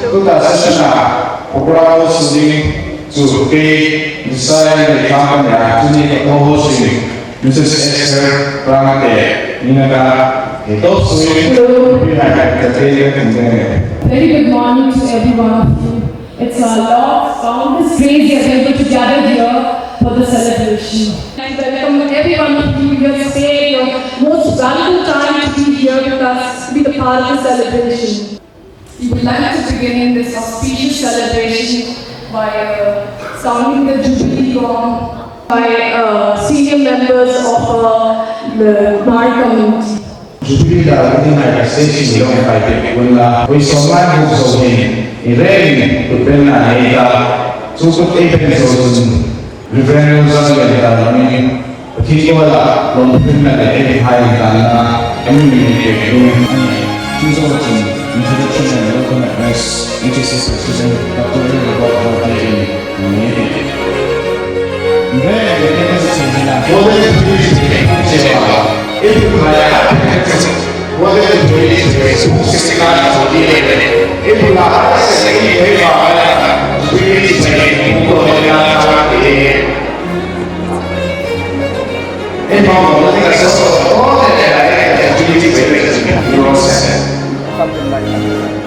Kuta sesana pokora sini Jubilee desain dari kampanye ini co-hosting Mrs. Esther Pramate Ninaga itu sulit pihak ketiga kemudian. Very good morning to every one of you. It's a lot countless days we are able to gather here for the celebration. I welcome every one of you. You have spared your most valuable time to be here with us, to be the part of the celebration. We would like to begin this auspicious celebration by sounding the Jubilee gong by senior members of the Mari community. Jubilee dah ini nak sesi Shillong fighting. Guna wisman hukum ini, ini berbeda kita cukup event sosun referendum sosun kita ini. Ketika wala lompatnya dari high karena kami memiliki introduction and welcome address HSA President Dr. something like that.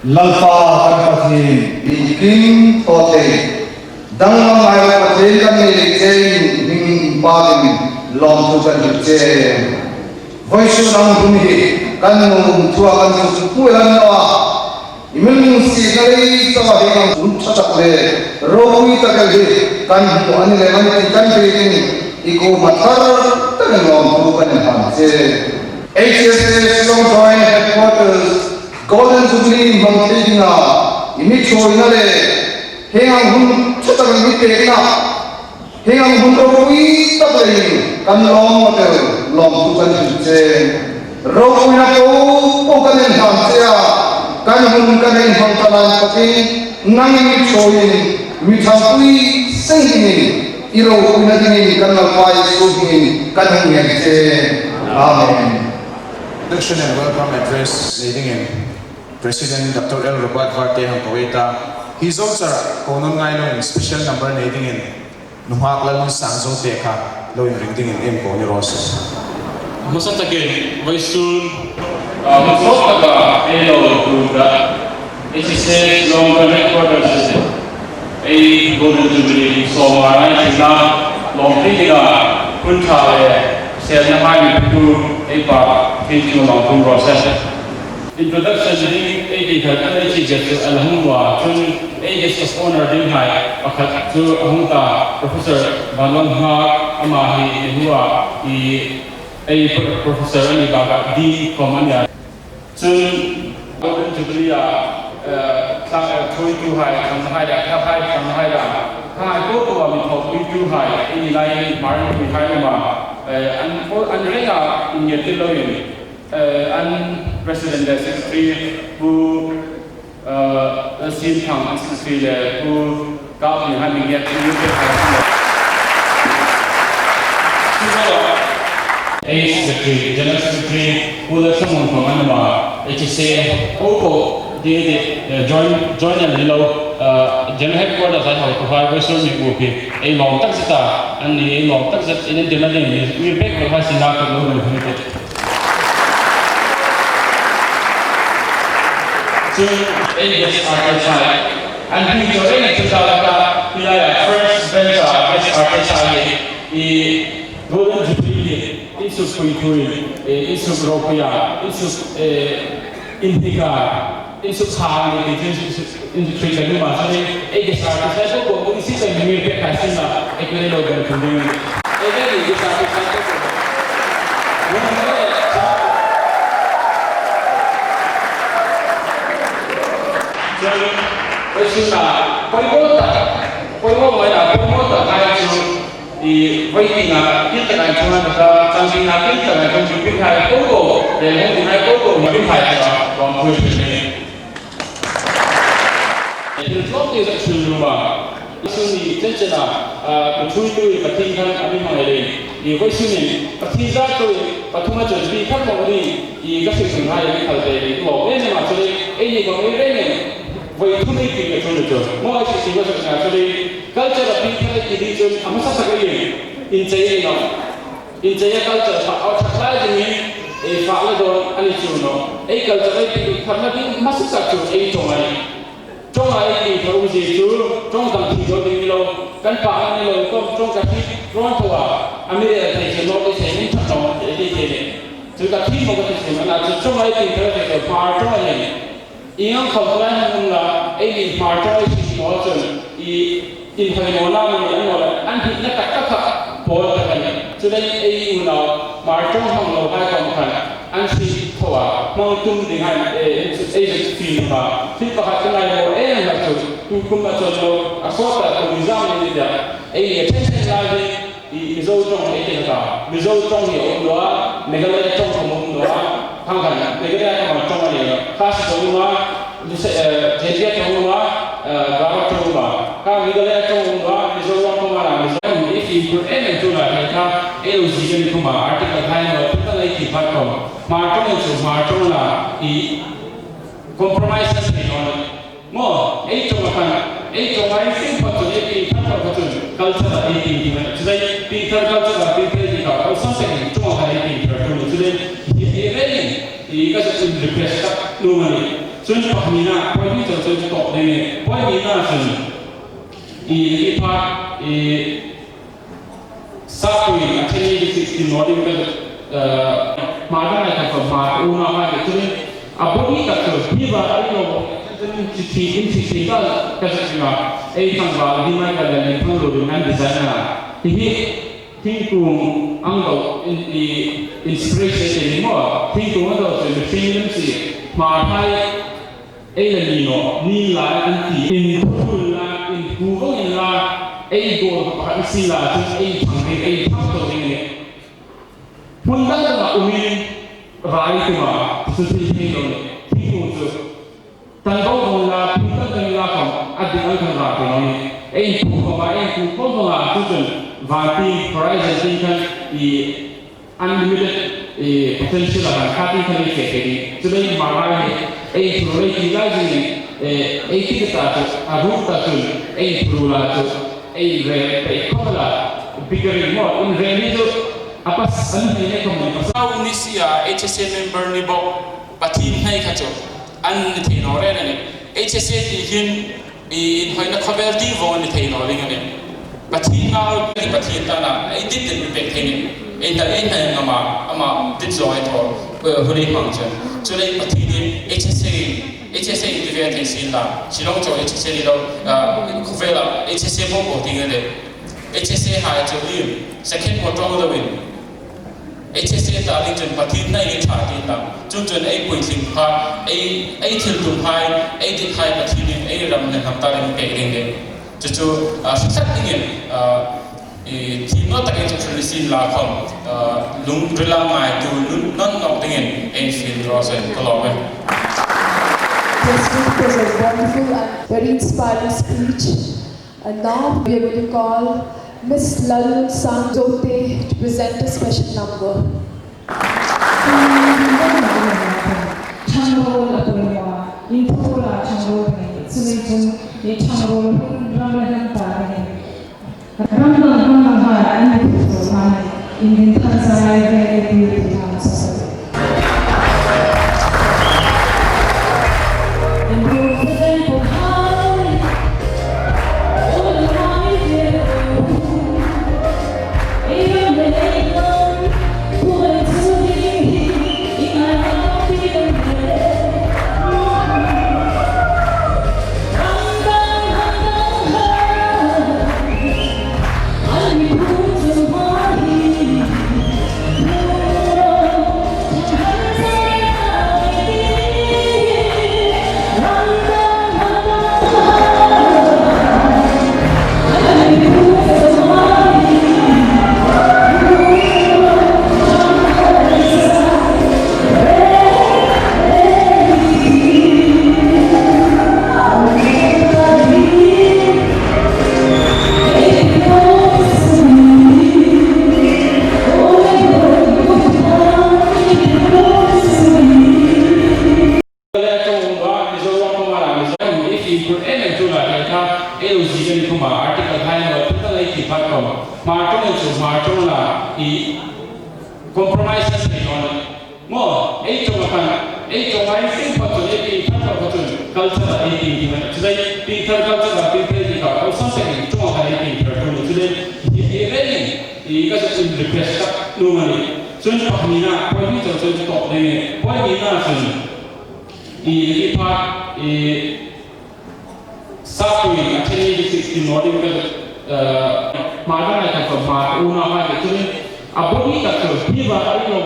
Lalpa kanpati bikin tote dang mai patel kami lejen ning bagin long tu kan je voice nang bumi kan tua kan puelan wa imen si kali tawa dengan chatak le rohi takal kan ani le mani kan bikin iku matar tan long tu kan je HSA Shillong Joint Headquarters Golden Jubilee Mountain ini choina le hengang hun chatakan mitte na hengang hun roi tapai kan long hotel long tu kan je roi na ko kan ham se kan hun kan ham talan pati nang ni choin mi thapui singini iro kuna dini kan la pai so ni kan ni je amen. Introduction and welcome address leading in President Dr. L. Robert Varte Hampaweta. He's also konon ngayon special number leading in nuhak lalong sangso teka lo in ringing in ko ni Ross. Musa takin Waisun masuk taga elo kuda HSA long headquarters ay Golden Jubilee so maray sila long tiga kunta sel na mai tu ay pa pintu long process. Introduction ini editor ada cincin alhamdulillah pun just owner din hai akat tu ahunta Professor Balon Hak amahi hua Professor ni baga di komanya pun Golden Jubilee thôi tu hai thằng hai đã thằng hai hai cố của mình học tu hai ini lain marah tu hai mà anh rey là nhiều cái lối anh president secretary who xin thằng secretary who cao như hai mình nghe tiếng Việt Secretary, General Secretary, who left someone from Anama, HSA, Oko, join and below General Headquarters at Hong Kong, Western Mikuki, a long taxita, and a long taxit in the Dinadin, we make the Hassan Naka Limited. So, HSA, and we joined to Salaka, we are first venture, HSA, Golden Jubilee, isus kuikui, isus Ropia, isus Indica, isus Hani, industry the Luma, so they decided to go, we see some new Casina, a good organ to do. Again, it is the waiting internet something internet trong những hai cố gồ để những hai cố gồ những hai còn người thì từ lúc thì sẽ sử dụng mà sử dụng chân chân là chui chui và thiên thân anh em này thì với sử dụng và thiên gia tôi và thông qua chuẩn bị các món đi thì các sự sử hai cái thời đại thì bỏ bên mà cho nên ấy thì còn cái bên này với thông tin thì cho được mọi sự sự vật là cho nên culture of people ini jom amasa sekali injaya no injaya culture fa outside ni fa la do ani chuno culture ai karena di masuk satu tongai ni baru je tu tong dam thi do ni lo kan pa ni lo tong ka thi ron thwa amire thai che no ke ni thot no ni tu ka thi mo ka thi na tongai ti thwa de pa tong ni iang khau la na ni pa tong si mo chen in thời mùa nam mình ăn thịt nó cắt cắt bò là cái này cho nên ai nào mà trong hàng lầu hai còn phải ăn xì thua mau tung thì hay ai phim mà phim có hai cái này mà ai là chủ tu cũng là chủ à có là cùng giao như thế ai thế là thì dâu trong cái tiền cả dâu trong hiểu đó mấy cái này trong không đó hàng gần mấy cái này mà trong này khác số mà thế giới trong mà gawat trong mà các người đây trong đó ví dụ trong mà làm ví dụ if you put any to like cái LG cái mà article hai mà chúng ta lấy thì phát không mà trong những số mà trong là thì compromise thì nó mà ấy trong mà ấy trong mà phim phát triển thì phát triển culture là thì cho nên Peter culture là Peter thì có something trong mà cái thì cho nên thì cái thì cái sự request luôn màซึ่งพอมีหน้าพอที่จะตกในพอมีหน้าซึ่งพาสักปีที่นี่นอดีก็มาได้แต่มาอุณหภูมิที่อาบุญก็คือที่ว่าไอ้เราที่ก็จะว่าไอ้ทางว่าที่ไม่กันเลยทั้งโลกนั้นดีไซน์นะที่กูอังกฤษอินสปิเรชันนี่มั้งที่กูว่าเราจะเป็นฟิล์มสิมาไทยไอ้เรื่องนี้เนาะนี่ละอันที่อินพูดละอินพูดอินละไอ้ตัวพันธุ์ละที่ไอ้ทางไอ้ทางตัวนี้พุ่งตั้งแต่อุ้มรายตัวสุดที่นี่เลยที่กูจะตั้งตัวละพุ่งตั้งแต่ละคำอดีตอันนั้นละตัวนี้ไอ้พูดมาไอ้พูดมาละทุกคนวันที่ไพรส์ที่กันอีunlimited potential of cutting the cake. Today, my a plurality, a ticket, a root, a plurality, a color, bigger more in religion. Apas, now, Nisia, HSA member Nibo, Patin Haikacho, and the Tino Renan, HSA in Hina Coverti on the Tino Ringen. But he now, but he didn't be him. In the end, Ama did so at all, Holy Function. So they attended HSA event in Shillong to HSA, Kuvela, HSA Moko, HSA had to win. Second, what all the win. HSA ta linh chân pathin này cái trả tiền là chung chân ấy quỳnh sinh pha ấy thiền tụng hai ấy đi hai pathin ấy làm nên làm ta lên cái này cho xuất sắc như thì nó tại cái chuyện xin là không lúng rồi làm mai tu lúng non nọ tiếng anh phiền rồi sẽ có lỗi. President was a wonderful and very inspiring speech. And now we are going to call Miss Lalun Sangjote to present a special number. Compromises ni on mo ei to mai sing pato ei thata pato culture ei ti today people culture la people di ka ko something to ha ei ti to today e really e ka so request no mani so ni pa ni na ko ni to to ne ko ni na so e pa e sa ko ni actually 16 model ka ma na ka ko ma una ma ke aboni ka to biba ai no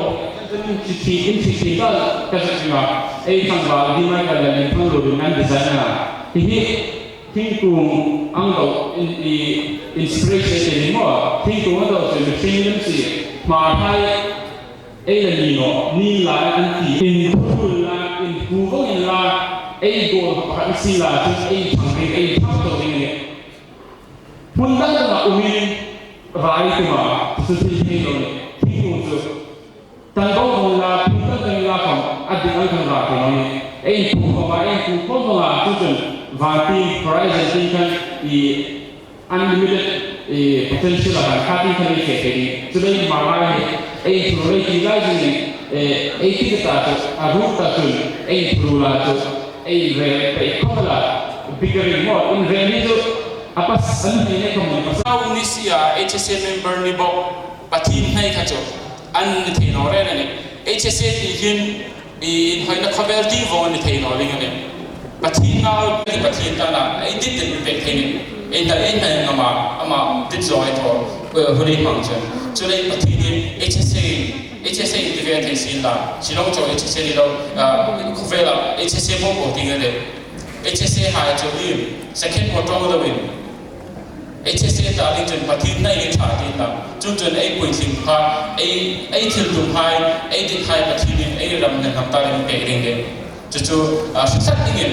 in ka kasima ai thang ba di mai ka le thang lo nan design na hi think to ang do inspiration ni mo think to do to the thing si ma thai ai le ni no ni la an ti in ku la in ku go in la ai go ka si la ai thang to ni pun da na umi vai kuma susi ni no ni tu tan go mo la pu ka ni la kam adi ai kan la ko ni ai pu ko ba ai pu ko la tu chen va ti price ti kan I unlimited potential of ka ti kan ni ke ni tu dai ma ma ni ai tu re ti la ni ai ti ta ta a ru ta tu ai pu la tu ai re pe ko la bigger more in revenue apa sani ne ko mo pasau ni sia HSA member ni bo patin nai kha cho an ni the no re ne HSA ti hin in hoina cover ti vo ni the no ling ne patin na patin ta na ai dit ni pe the ni ai da ai na ama dit zo ai to hu ni phang chen cho nei patin ni HSA ti ve the sin la Shillong cho HSA ni lo cover la HSA mo ko ti ne HSA ha cho ni second mo to the win HSA ta linh chân pathin này cái trả tiền là chung chân ấy quỳnh sinh pha ấy thiền tụng hai ấy đi hai pathin ấy làm nên làm ta lên cái này cho xuất sắc như vậy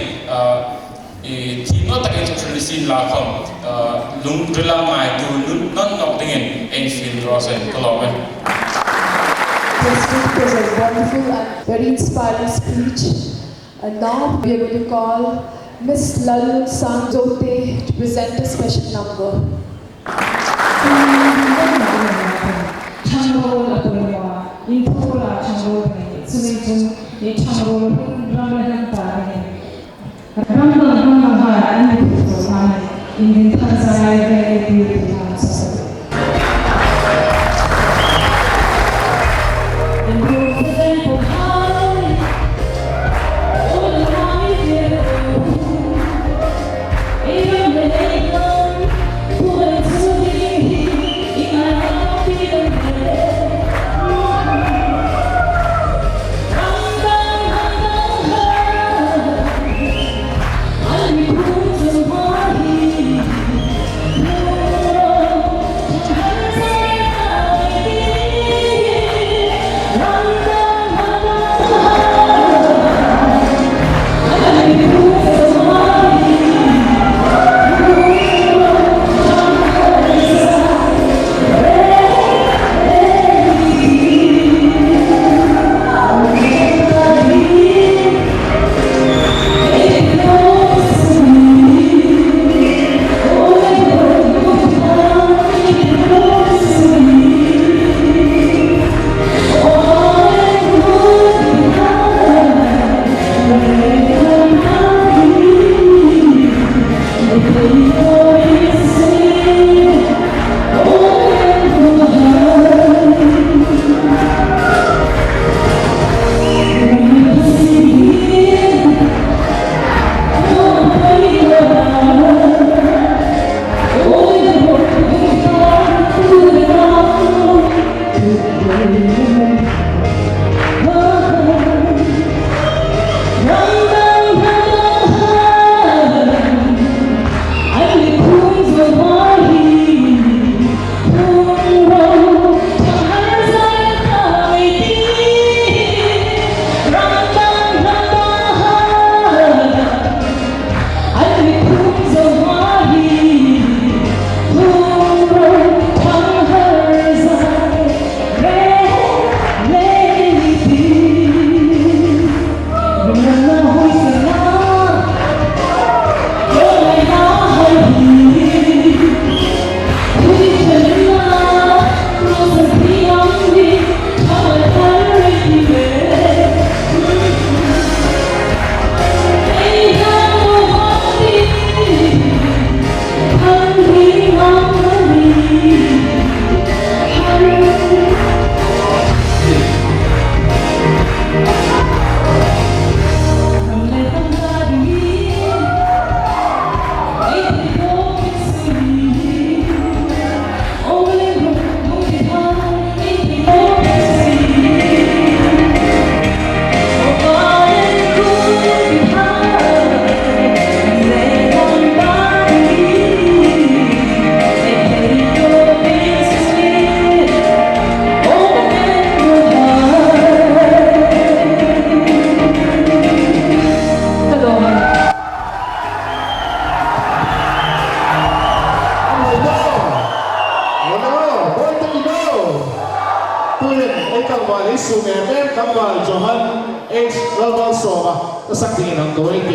thì nó tại cái chuyện xin là không lúng rồi làm mai tu lúng non nọ tiếng anh phiền rồi sẽ có lỗi. President was a wonderful and very inspiring speech. And now we are going to call Miss Lalun Sangjote to present a special number. Global Soma sa saklinang tuwing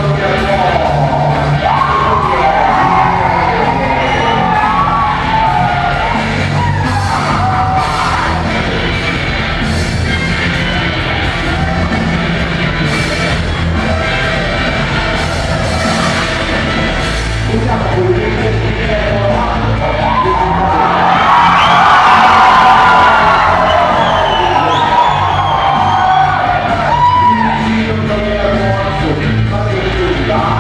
Thank you.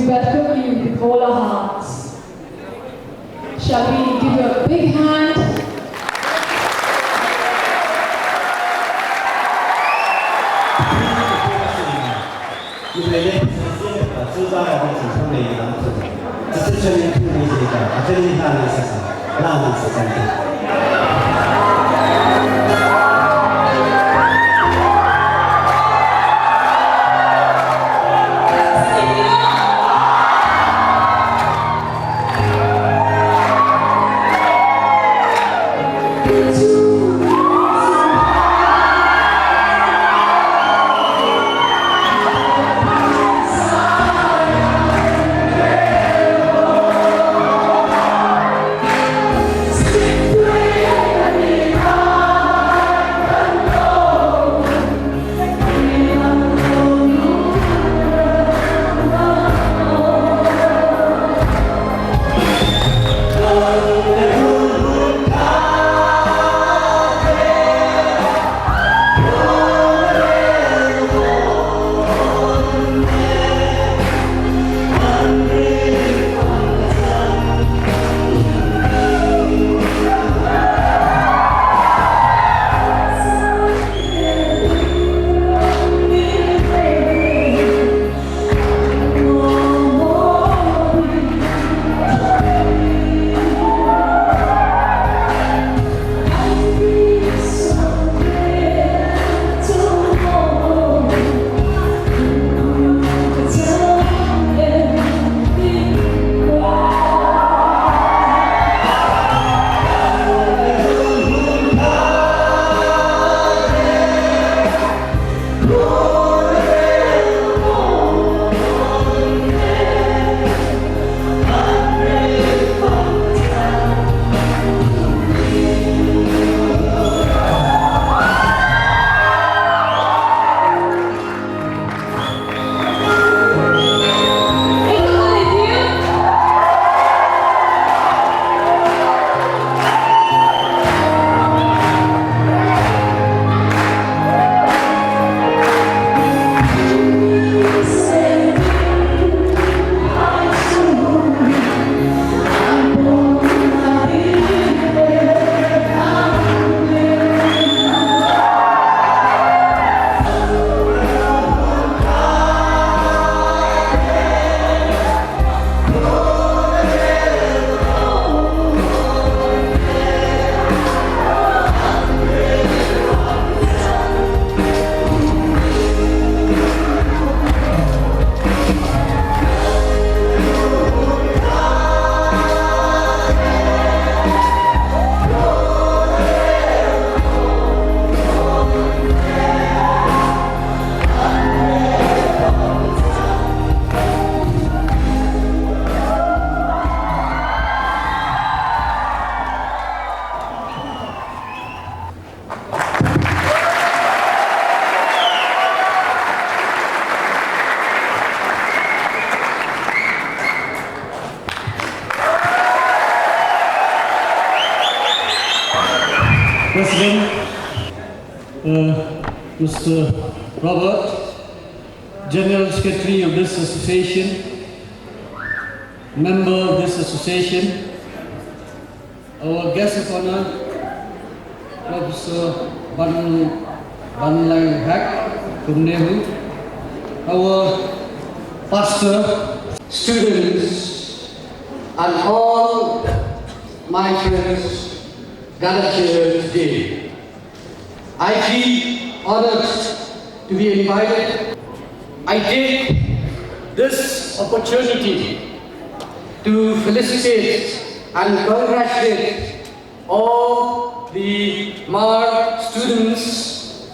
welcome you with all our hearts. Shall we give you a big hand? Jubilee 制造业和提倡的一个特点，这是全面土地这个非常的市场，让你实现的。President, Mr. Robert, General Secretary of this association, member of this association, our guest of honor, Professor Ban Lang Hak from Nehu, our pastor, students, and all my friends gathered here today. I feel honored to be invited. I take this opportunity to felicitate and congratulate all the MAR students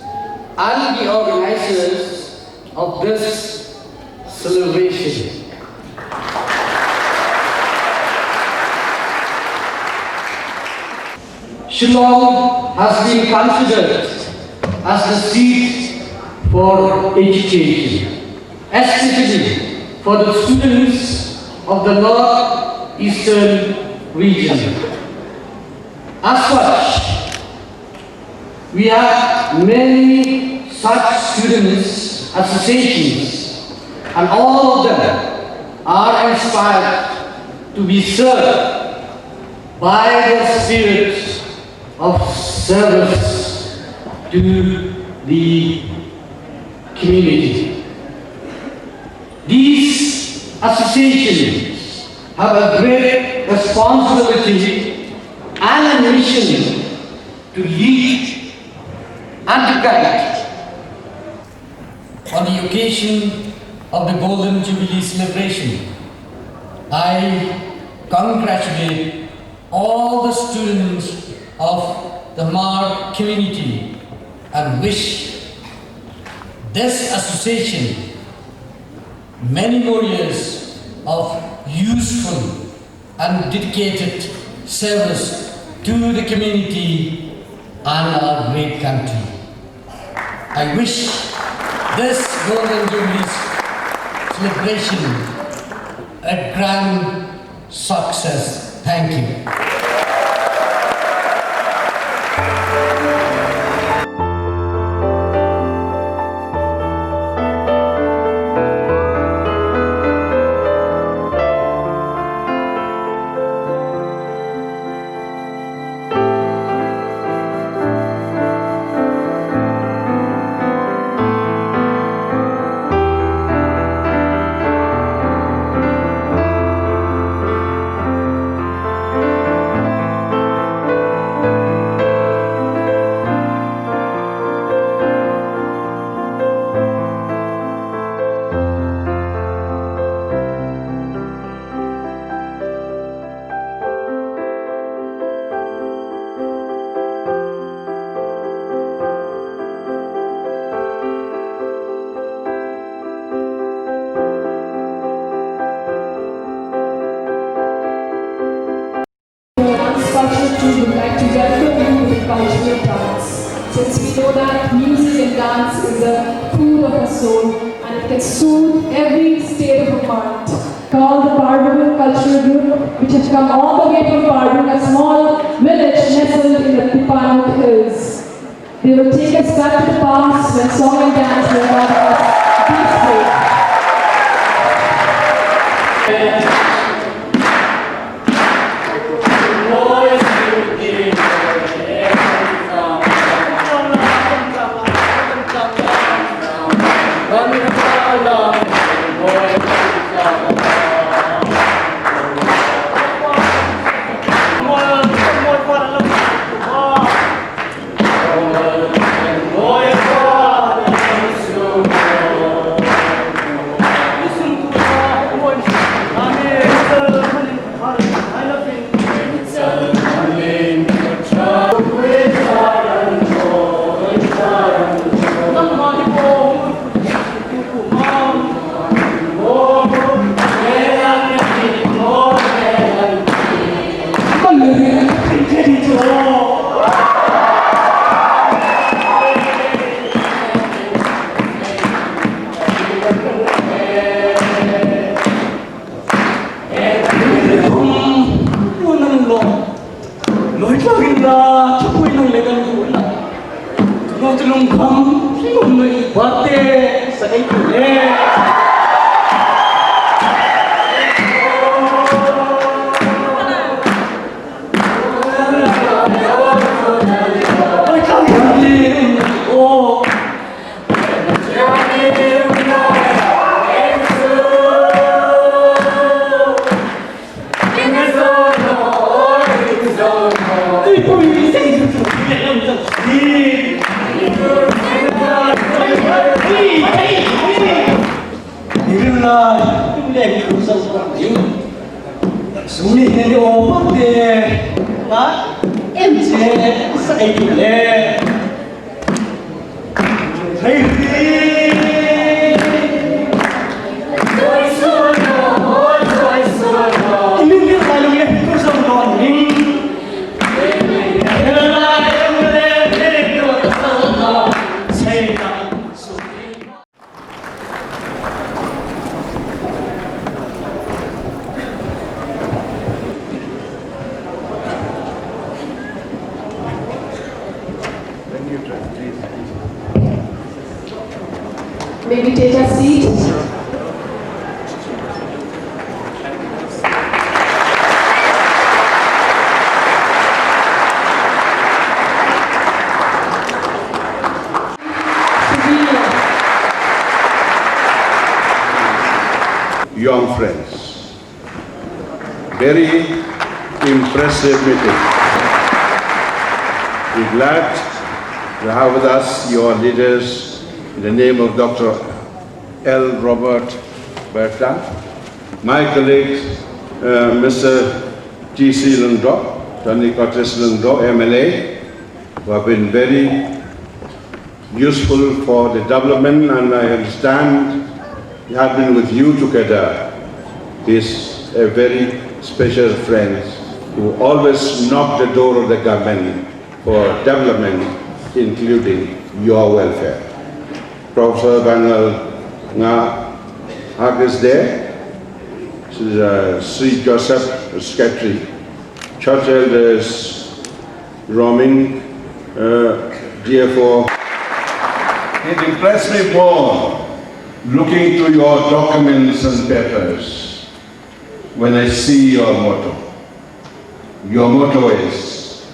and the organizers of this celebration. Shillong has been considered as the seat for education, especially for the students of the northeastern region. As such, we have many such students associations, and all of them are inspired to be served by their spirit of service to the community. These associations have a great responsibility and a mission to lead and to guide. On the occasion of the Golden Jubilee celebration, I congratulate all the students of the Mar community and wish this association many more years of useful and dedicated service to the community and our great country. I wish this Golden Jubilee celebration a grand success. Thank you. We would like to welcome you with cultural dance. Since we know that music and dance is the food of the soul and it can soothe every state of the mind. Called the Pardon Cultural Group, which has come all the way from Pardon, a small village nestled in the Tipano Hills. They will take us back to the past when song and dance were part of deep state. Maybe take a seat. young friends. Very impressive meeting. We're glad to have with us your leaders in the name of Dr. L. Robert Bertrand, my colleague, Mr. T.C. Lungdo, Tony Cortes Lungdo, MLA, who have been very useful for the development, and I understand he has been with you together. He's a very special friend who always knock the door of the government for development, including your welfare. Professor Banal Nga Hag is there. Sri Joseph, Secretary. Church Elders Roaming, DFO. It impressed me more looking through your documents and papers when I see your motto. Your motto is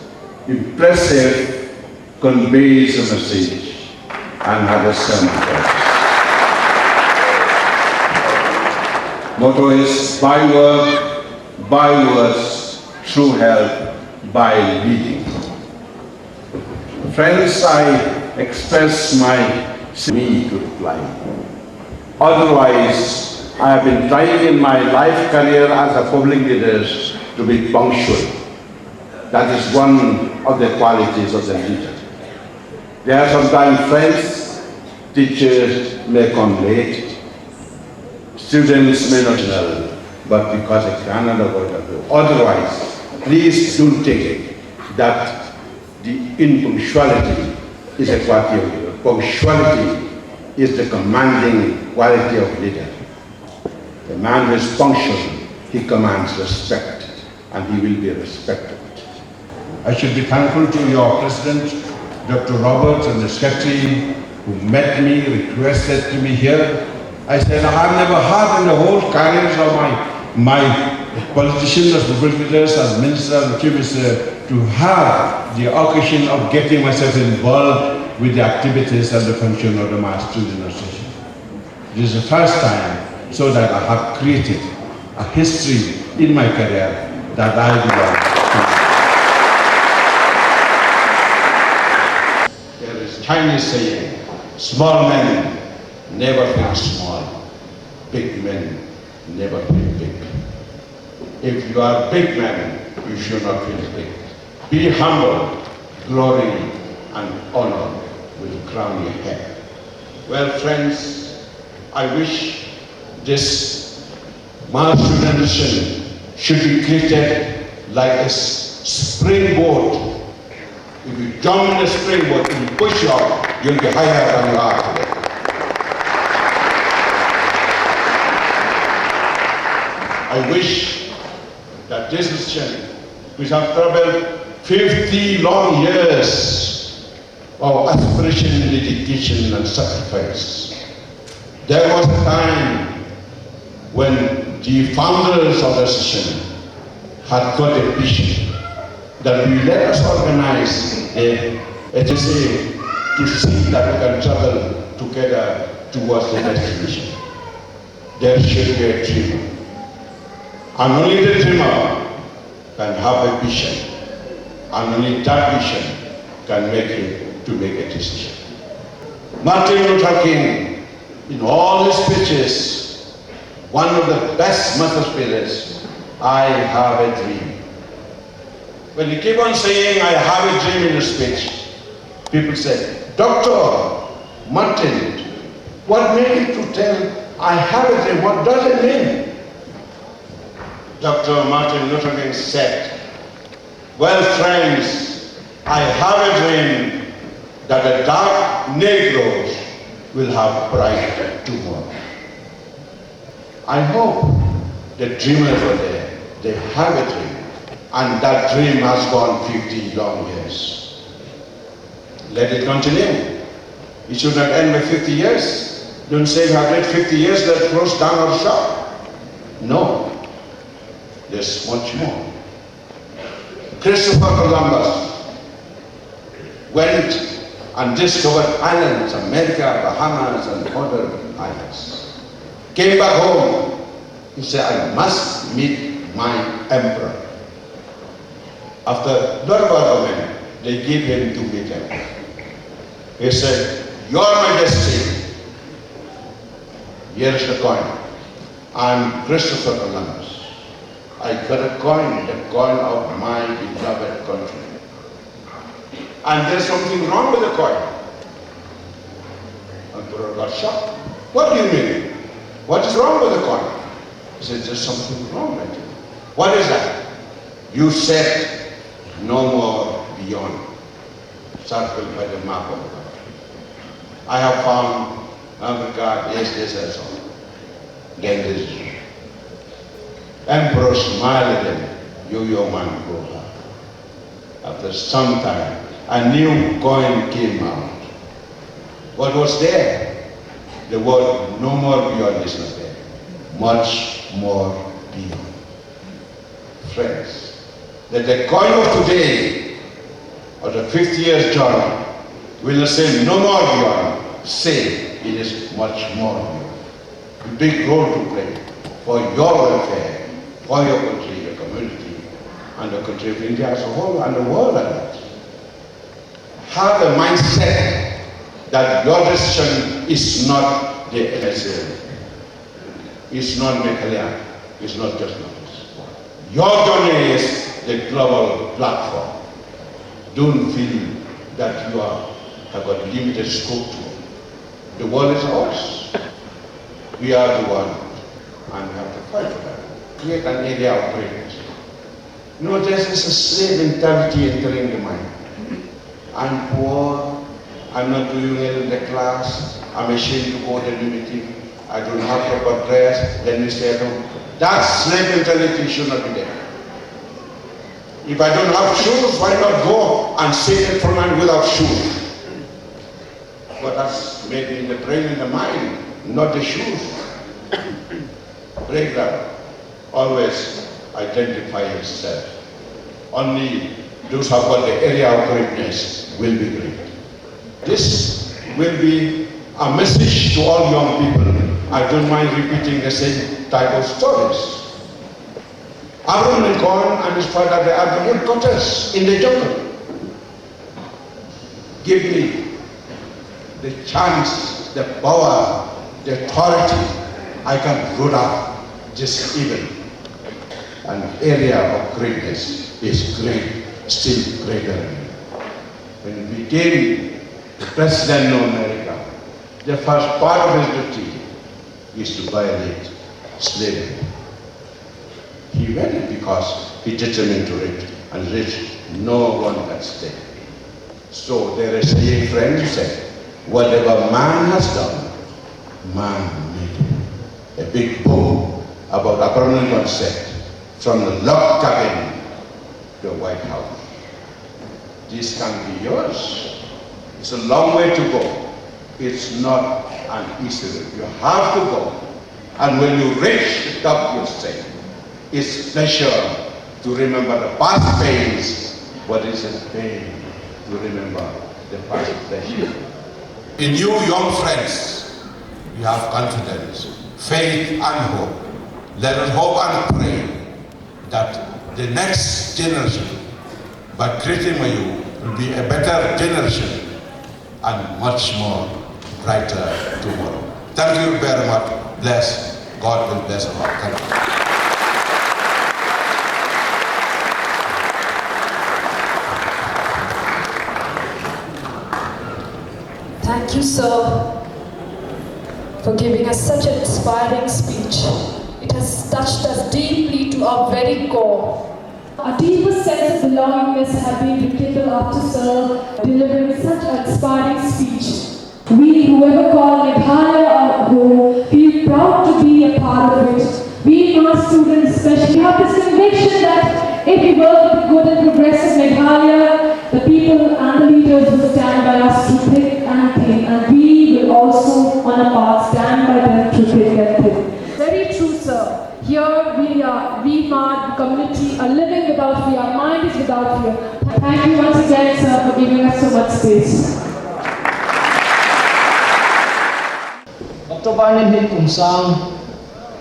impressive, conveys a message, and has a sermon purpose. Motto is by work, by words, through help, by leading. Friends, I express my me to reply. Otherwise, I have been trying in my life career as a public leader to be punctual. That is one of the qualities of the leader. There are sometimes friends, teachers may come late, students may not know, but because I cannot avoid it. Otherwise, please don't take that the impunctuality is a quality of leader. Punctuality is the commanding quality of leader. The man who is punctual, he commands respect, and he will be respected. I should be thankful to your President, Dr. Roberts, and the Secretary, who met me, requested to be here. I said, I have never had in the whole careers of my politicians, as public leaders, as ministers, and chief minister, to have the occasion of getting myself involved with the activities and the function of the Mass Student Association. This is the first time, so that I have created a history in my career that I belong to. There is a Chinese saying, small men never feel small, big men never feel big. If you are a big man, you should not feel big. Be humble, glory and honor will crown your head. Well, friends, I wish this Mass Student Association should be treated like a springboard. If you jump in the springboard and you push up, you'll be higher than you are today. I wish that this association, which have traveled 50 long years of aspiration, dedication, and sacrifice. There was a time when the founders of the association had got a vision that we let us organize a HSA to see that we can travel together towards the destination. There should be a dream. And only the dreamer can have a vision. And only that vision can make you to make a decision. Martin Luther King, in all his speeches, one of the best method speeches, I have a dream. When you keep on saying, I have a dream in a speech, people say, Dr. Martin, what made you to tell, I have a dream, what does it mean? Dr. Martin Luther King said, well, friends, I have a dream that the dark Negroes will have bright tomorrow. I hope the dreamers are there. They have a dream. And that dream has gone 50 long years. Let it continue. It should not end with 50 years. Don't say you have read 50 years, let's close down our shop. No. There's much more. Christopher Columbus went and discovered islands, America, Bahamas, and other islands. Came back home He said, I must meet my emperor. After a lot of argument, they give him to meet him. He said, Your Majesty, here's the coin. I'm Christopher Columbus. I got a coin, the coin of my beloved country. And there's something wrong with the coin. Emperor got shocked. What do you mean? What is wrong with the coin? He said, there's something wrong with it. What is that? You said no more beyond, circled by the map of God. I have found America, yes, this as well. Then this Emperor smiled at him. You young man, go back. After some time, a new coin came out. What was there? The word no more beyond is not there. Much more beyond. Friends, that the coin of today, or the 50 years journey, will not say no more beyond, say it is much more beyond. A big role to play for your welfare, for your country, your community, and the country of India as a whole, and the world at large. Have a mindset that your decision is not the HSA, it's not Meghalaya, it's not just numbers. Your journey is the global platform. Don't feel that you have got limited scope to it. The world is ours. We are the one, and we have to fight for that. Create an area of greatness. No, there is a slave mentality entering the mind. I'm poor, I'm not doing well in the class, I'm ashamed to go to the meeting, I don't have proper dress, let me stay at home. That slave mentality should not be there. If I don't have shoes, why not go and sit in front of me without shoes? But that's maybe in the brain and the mind, not the shoes. Break that. Always identify yourself. Only those who have got the area of greatness will be great. This will be a message to all young people. I don't mind repeating the same type of stories. Abraham Lincoln and his father, they are the woodcutters in the jungle. Give me the chance, the power, the authority, I can root out this evil. An area of greatness is great, still greater. When he became the president of America, the first part of his duty is to violate slavery. He went it because he determined to it, and rich no one can stay. So there is a friend who said, whatever man has done, man made. A big book about Abraham Lincoln said, from the log cabin to the White House. This can be yours. It's a long way to go. It's not an easy way. You have to go. And when you reach the top, you say, it's pleasure to remember the past pains, but it's a pain to remember the past pleasure. In you, young friends, you have confidence, faith, and hope. Let us hope and pray that the next generation, by creating you, will be a better generation and much more brighter tomorrow. Thank you very much. Bless. God will bless us all. Thank you. Thank you, sir, for giving us such an inspiring speech. It has touched us deeply to our very core. A deeper sense of belongingness has been rekindled after sir delivering such an inspiring speech. We, whoever call Meghalaya our home, feel proud to be a part of it. We, our students especially, have this conviction that if we work with good and progressive Meghalaya, the people and the leaders will stand by us through thick and thin, and we will also, on our part, stand by them through thick and thin. Very true, sir. Here we are, the community, are living without fear. Our mind is without fear. Thank you once again, sir, for giving us so much space. October ni kumsang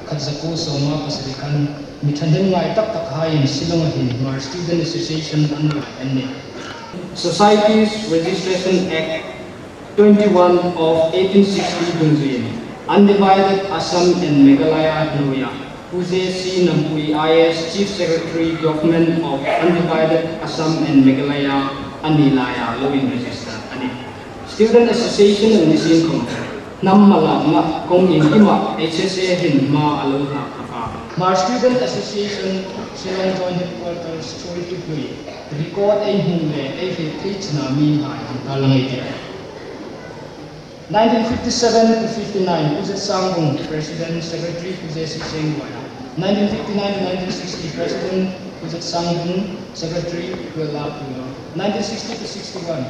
khadzaku soma pasarikan mithandem ngai tak tak hain Shillong hin Mar Student Association and Societies Registration Act 21 of 1860 Bungzuin Undivided Assam and Meghalaya Nuya Puze C. Nampui IS Chief Secretary Government of Undivided Assam and Meghalaya Anilaya Lowing Register Ani Student Association and Nisin Kom Nammala Ma Kong Ingima HSA Hin Ma Aloha Mar Student Association Shillong Joint Headquarters Choi Tupui record a Hule a Fitch Nami Hai Talangai 1957 to 59, Puzet Sangung, President, Secretary, Puzet Siseng Waya. 1959 to 1960, President, Puzet Sangung, Secretary, Puela Pulo. 1960 to 61,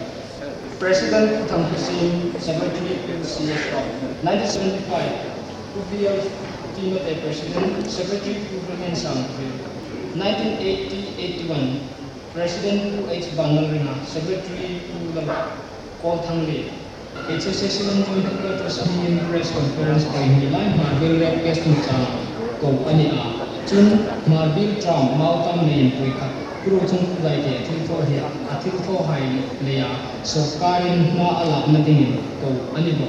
President, Putang Husin, Secretary, PCS Rock. 1975, Pubiel Timote, President, Secretary, Pubiel Sang. 1980-81, President, Pu H. Bangalrina, Secretary, Puela Kolthangli. HSA Shillong Joint Headquarters in press conference by Nilai Marbil Request to Chang Go Ania Chun Marbil Tram Mautam Main Puika Kuro Chung Laite Tilfo Hia Atilfo Hai Lea So Karin Ma Alap Natingin Go Anibo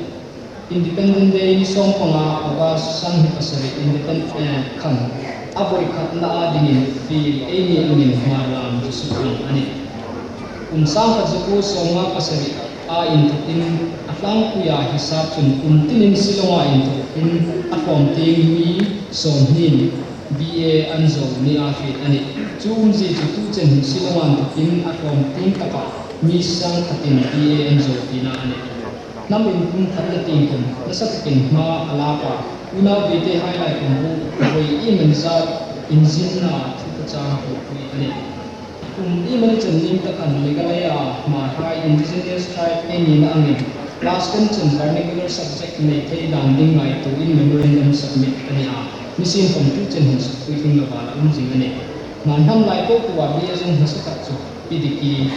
Independent Day Song Panga Oga Sang Hipasari Independent Kang Aboy Kat Na Adingin Fi Amy Angin Malam Jusukang Ani Sang Kazuku Songa Pasari in aflang kuya hisap chun tinin Shillonga in atpom ting mi som hin BA anzo ni afit ani chum ji tu chen Shillonga in atpom ting taka mi sang khatin BA anzo pina ani namin kum khatna ting kum nasakin ma alapa una bete highlight kum koi imen sa injin na thucha ko ani Iman chen takan Meghalaya Mahai Indigenous Tribe any angin last chen particular subject may take landing right to in memorandum submit kanya misin from two chen hus kuiting na bala jingane manham lai ko kuwa biazen hasakat chu idiki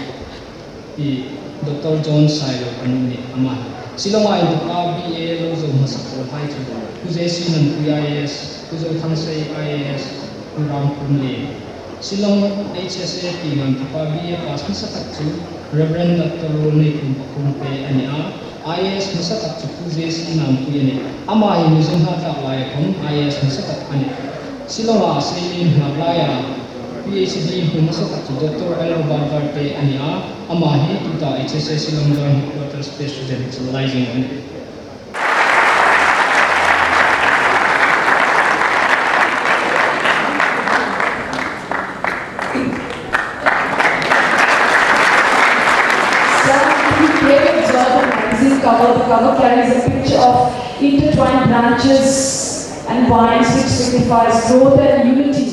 Dr. John Silo kanuni aman Shillonga in BA lozo hasako hai chu kuje sinan PIS kuje thangsai IAS Ram Kumle Shillong HSA Pingan Kapabi Pasmi Sakatsu, Reverend Dr. Rone Kumpe Ania, IS Musakat Puzes Inam Kuyene, Ama Yuzun Hata Layakon, IS Musakat Ane, Shillong Selin Hablaya, PhD Musakat Dr. L. Barbarte Ania, Amahi Tuta HSA Shillong Joint Headquarters Specializing Ane. The cover carries a picture of intertwined branches and vines which signifies growth and unity.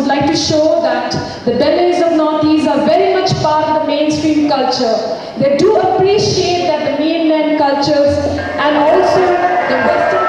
would like to show that the Delays of Northeast are very much part of the mainstream culture. They do appreciate that the mainland cultures and also the Western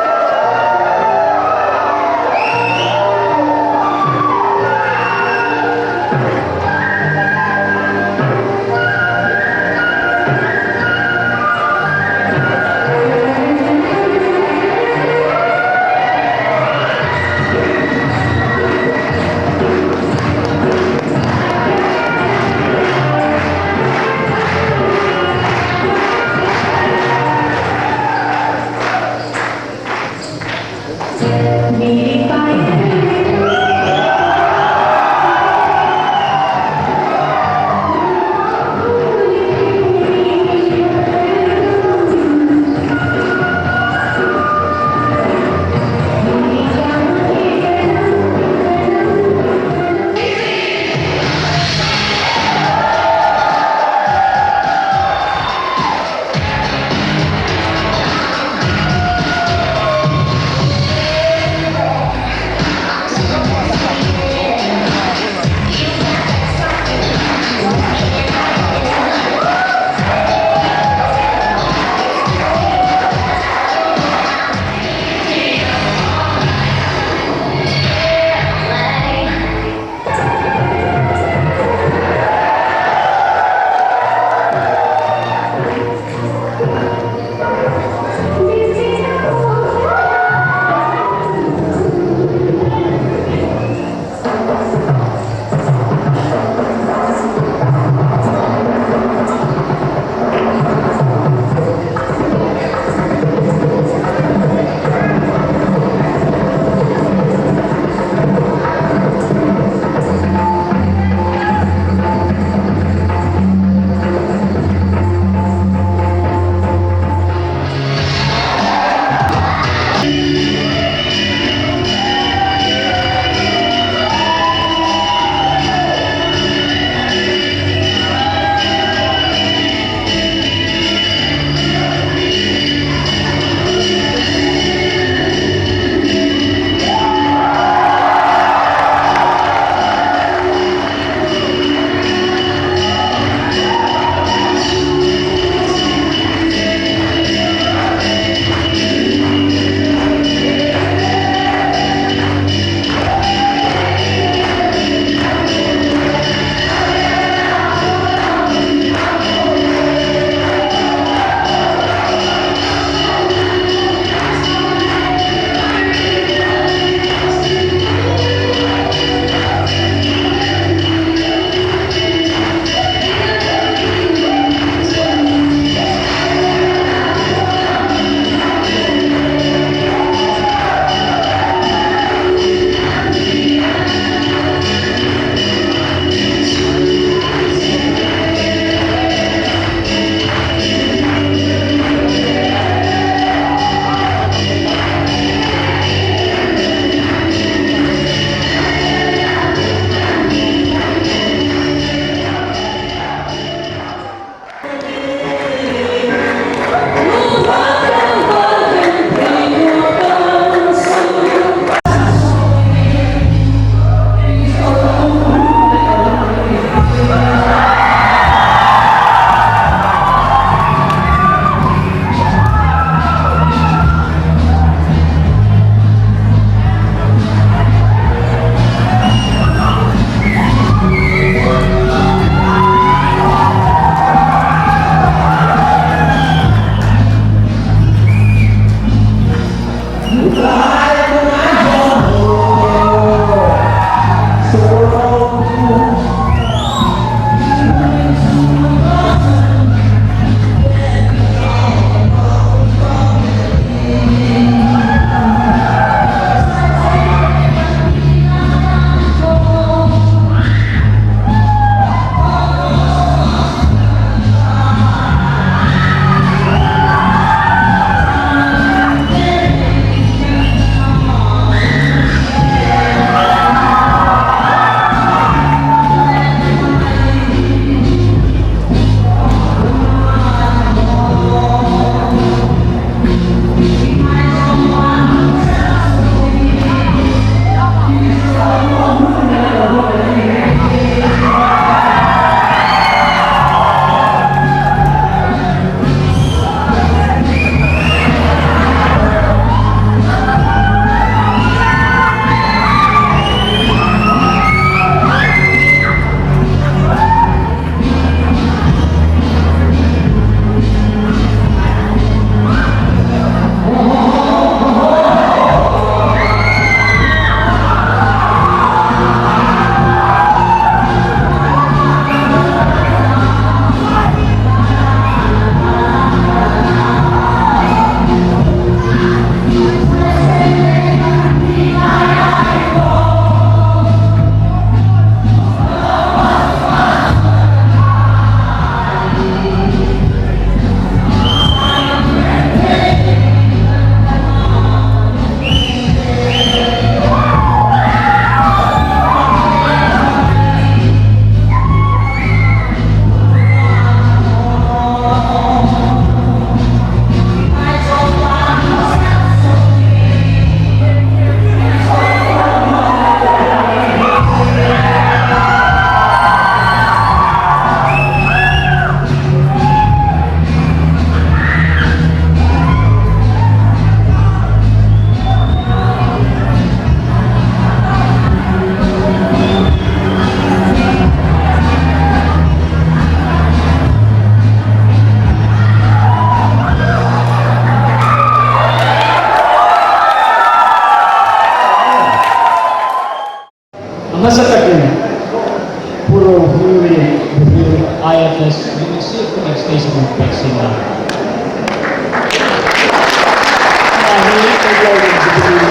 a golden jubilee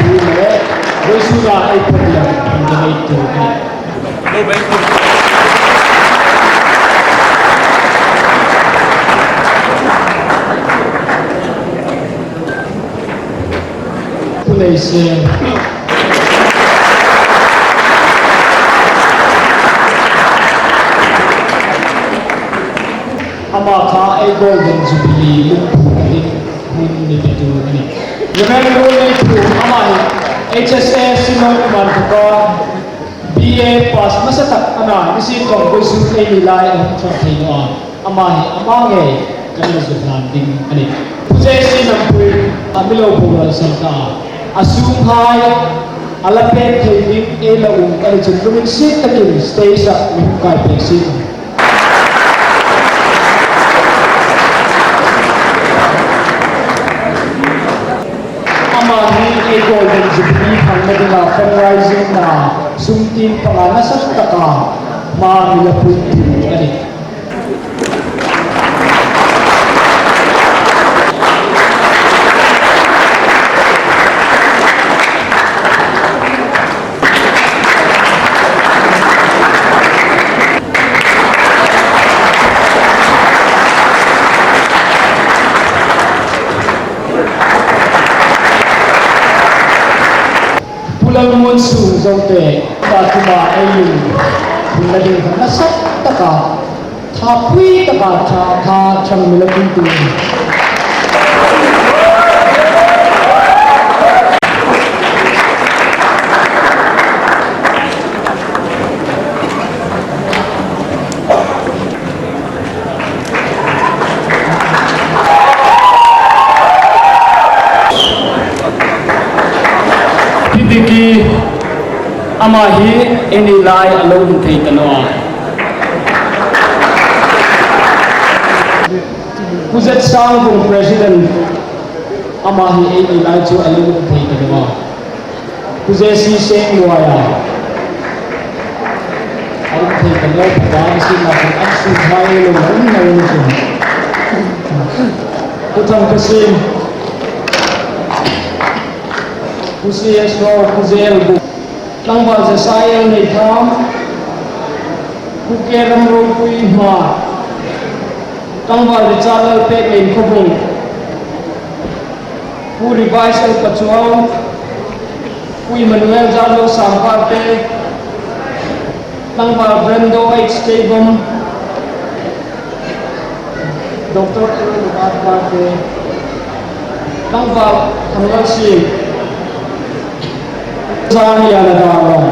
in the late those who are a podium in the late to Amaka a golden jubilee remember only to Amai HSA Shillong Mantuka BA pass masatak ana isi tong kusu ay nilay ang trathino Amai amange kaya zuhan ding ani pujesi nampui amilo bulan santa asumhay alapet thaying elaung kay jumlumin sit takin stay sa kay pesin a golden jubilee hangmadina fundraising na sumtin pangana sa taka manilapunti ani pulang monsoon zote tatuma ayu bulading nasak taka thapui taka tha chang milapin tu Diki amahi ini lai alone thei tanoa Kuzet sang bung president amahi ini lai chu alone thei tanoa Kuzesi seng luaya alone thei tanoa pagani sin na pun aksu thai lo mun na lo chu Kutang kasin Kusiya so kuzel bu Langbal sa sayang na itam Kukeram ro kui ma Langbal de chalal pek lein kubung Ku revise al pachuaw Kui Manuel Jalo Samparte Langbal Brendo H. Kebom Dr. Elu Batbarte Langbal Hangal Singh Zani aladaro,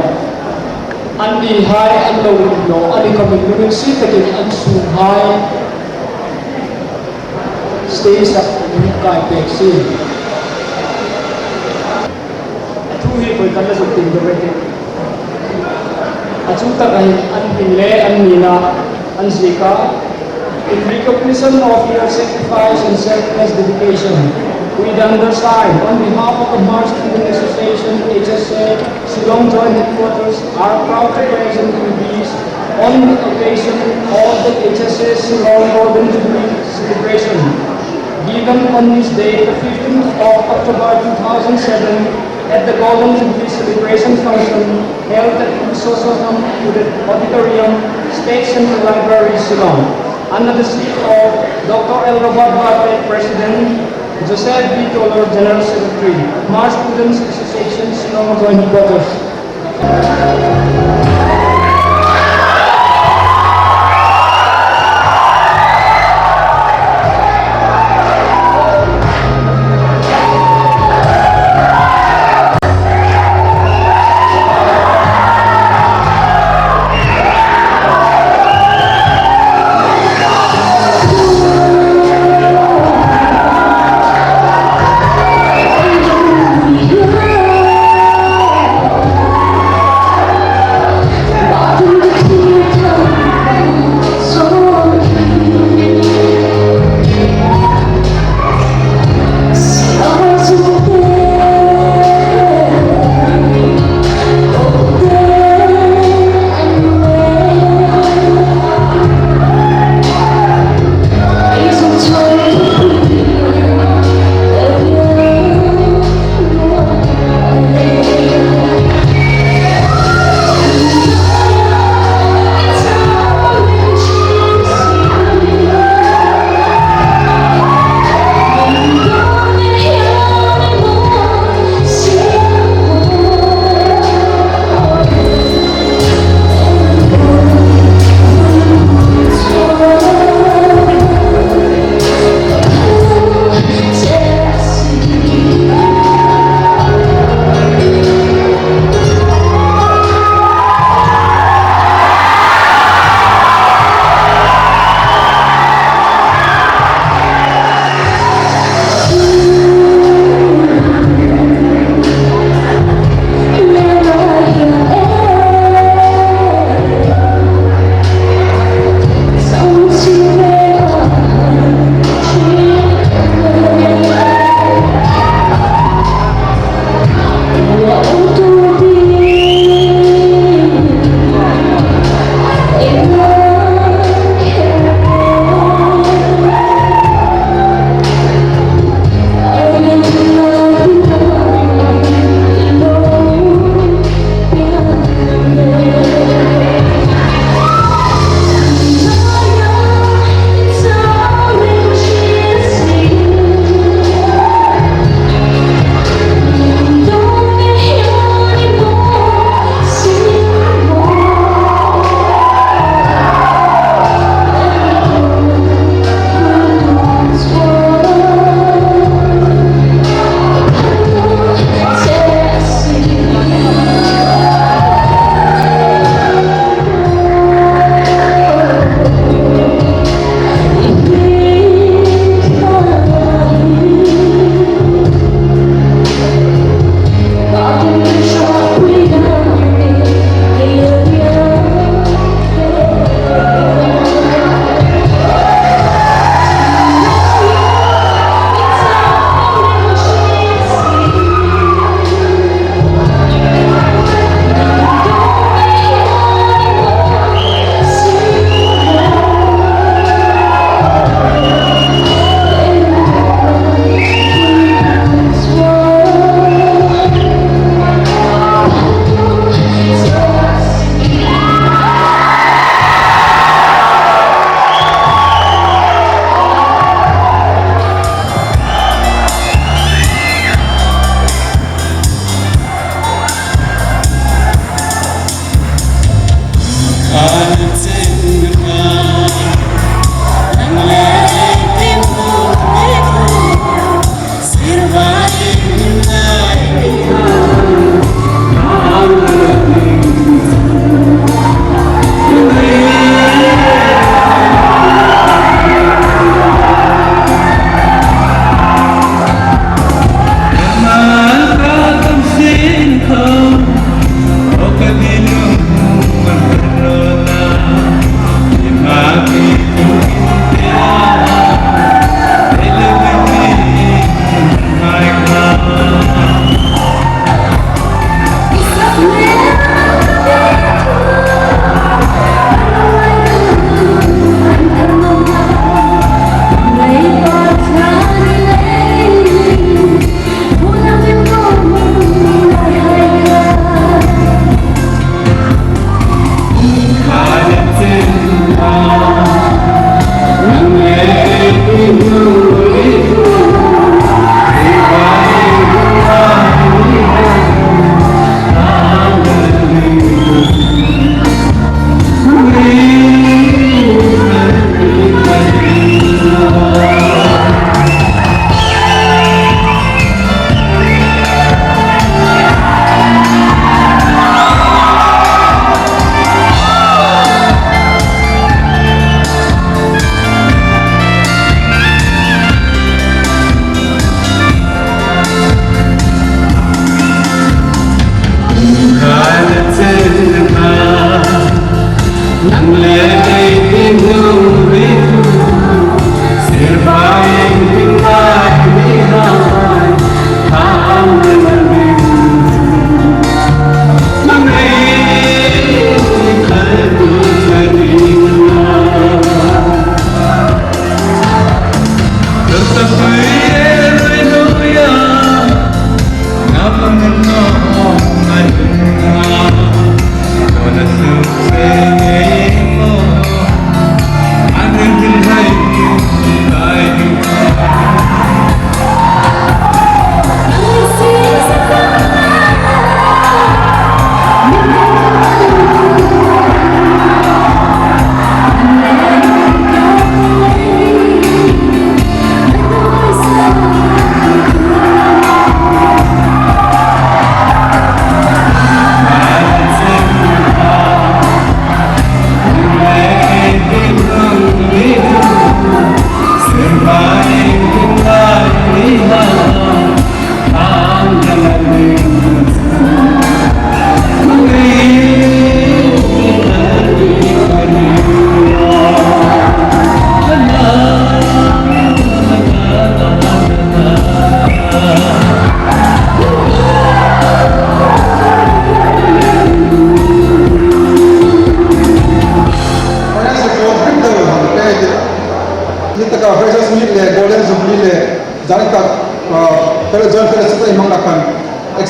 andi hai ando no, andi kami nunung si takin ansu hai, stay sa kai peksi. Tuhi koi kala suting dorete. Acuta kahin anpinle anmina ansika, in recognition of your sacrifice and selfless dedication. We understand on behalf of the March Student Association, HSA, Shillong Joint Headquarters, are proud to present with these on the occasion of the HSA Shillong Golden Jubilee celebration. Given on this day, the 15th of October 2007, at the Golden Jubilee celebration function held at the Sosoham Auditorium, State Central Library, Shillong, under the seat of Dr. L. Robert Bartlett, President, Joseph B. Toller, General Secretary, March Students Association, Shillong Joint Headquarters.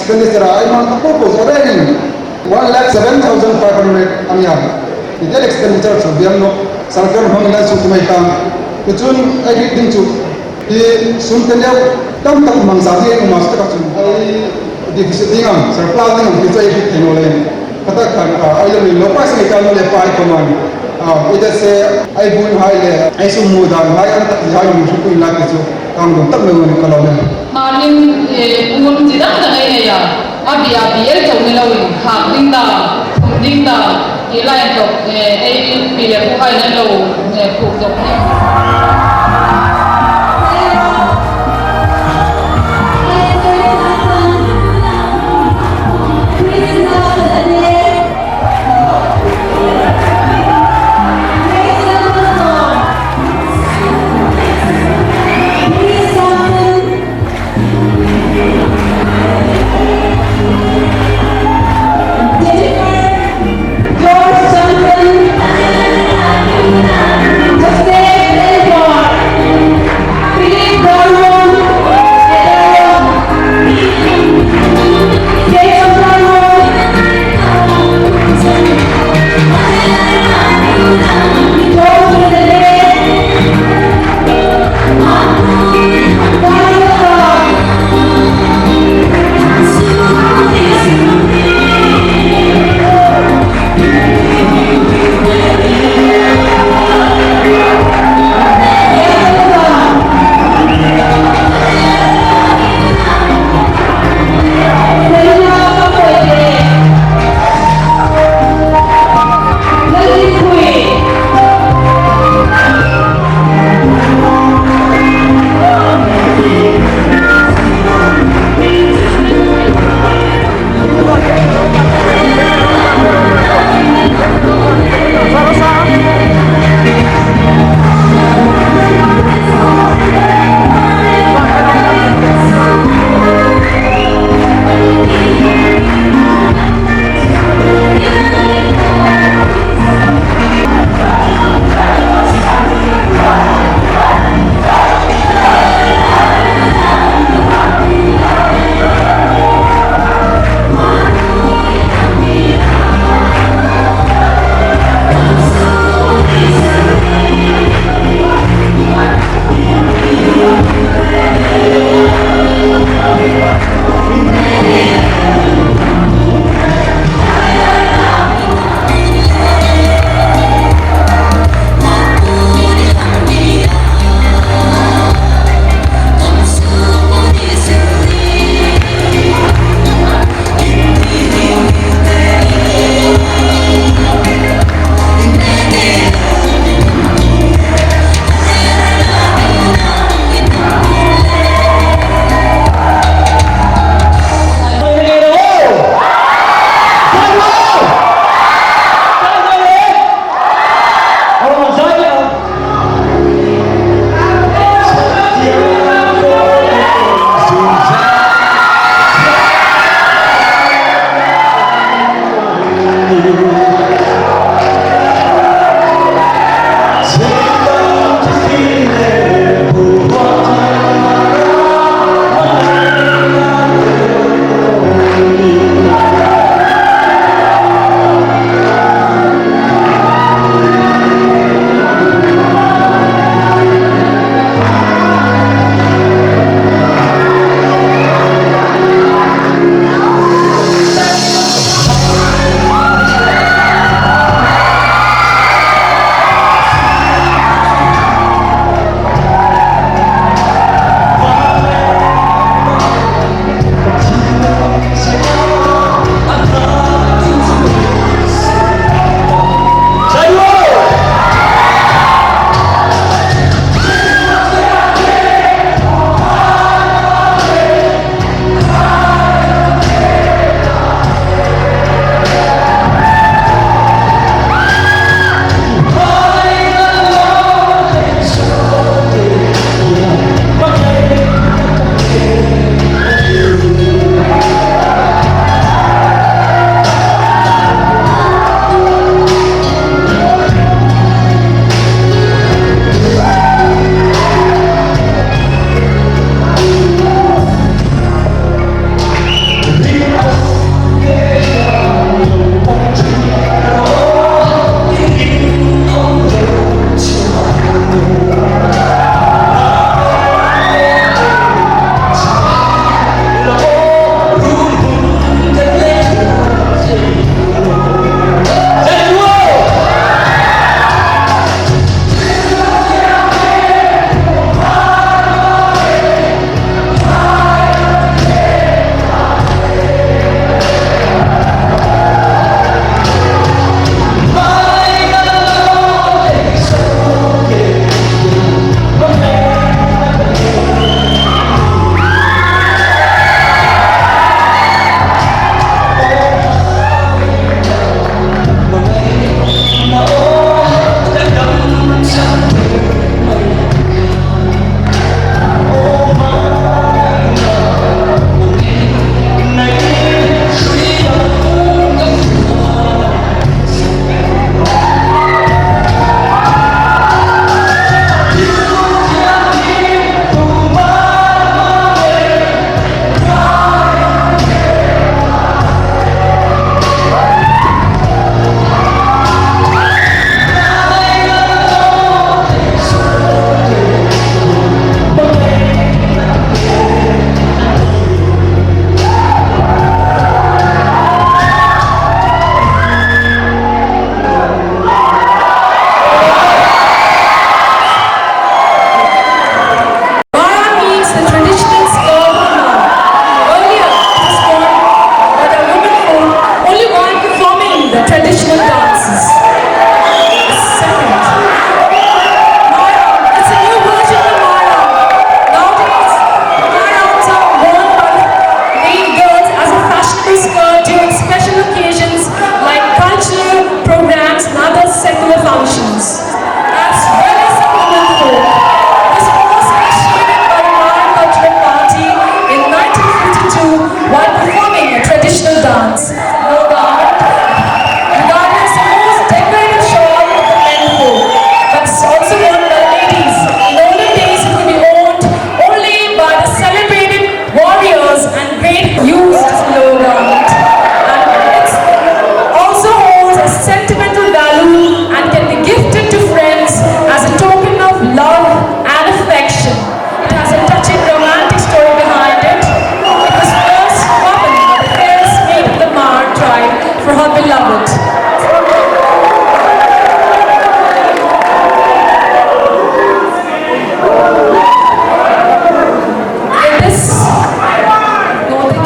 expenditure ay mga purpose already 1,07,500 ang yan. Ito expenditure so biyan no sarkar bangla su kumay kam kechun ay din su di sun tanya tam tak mangsabi ang master ka su ay deficit dingan surplus dingan kito ay tinolay kata kan ay yung lopas ni kan le pai koman ida se ay bun hai le ay sumudan hai ang tak hai mu su ku ila kesu kam do tak me kalau ne Alim umum tidak ada ini ya. Abi biar jauh ni lawan. Hak dingda, ialah untuk biar bukan ni lawan pukul ni. Just stay for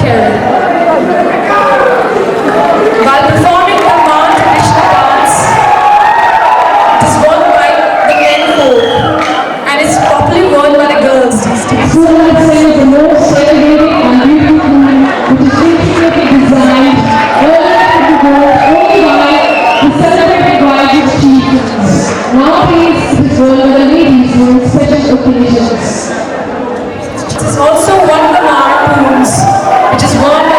Kerala. While performing the Maan traditional dance, it is worn by the men folk and is popularly worn by the girls these days. So let's say the most celebrated and beautiful, which is intricately designed, only by the celebrated brides of chieftains. Nowadays, it is worn by the ladies for special occasions. It is also one of the Maan which is worn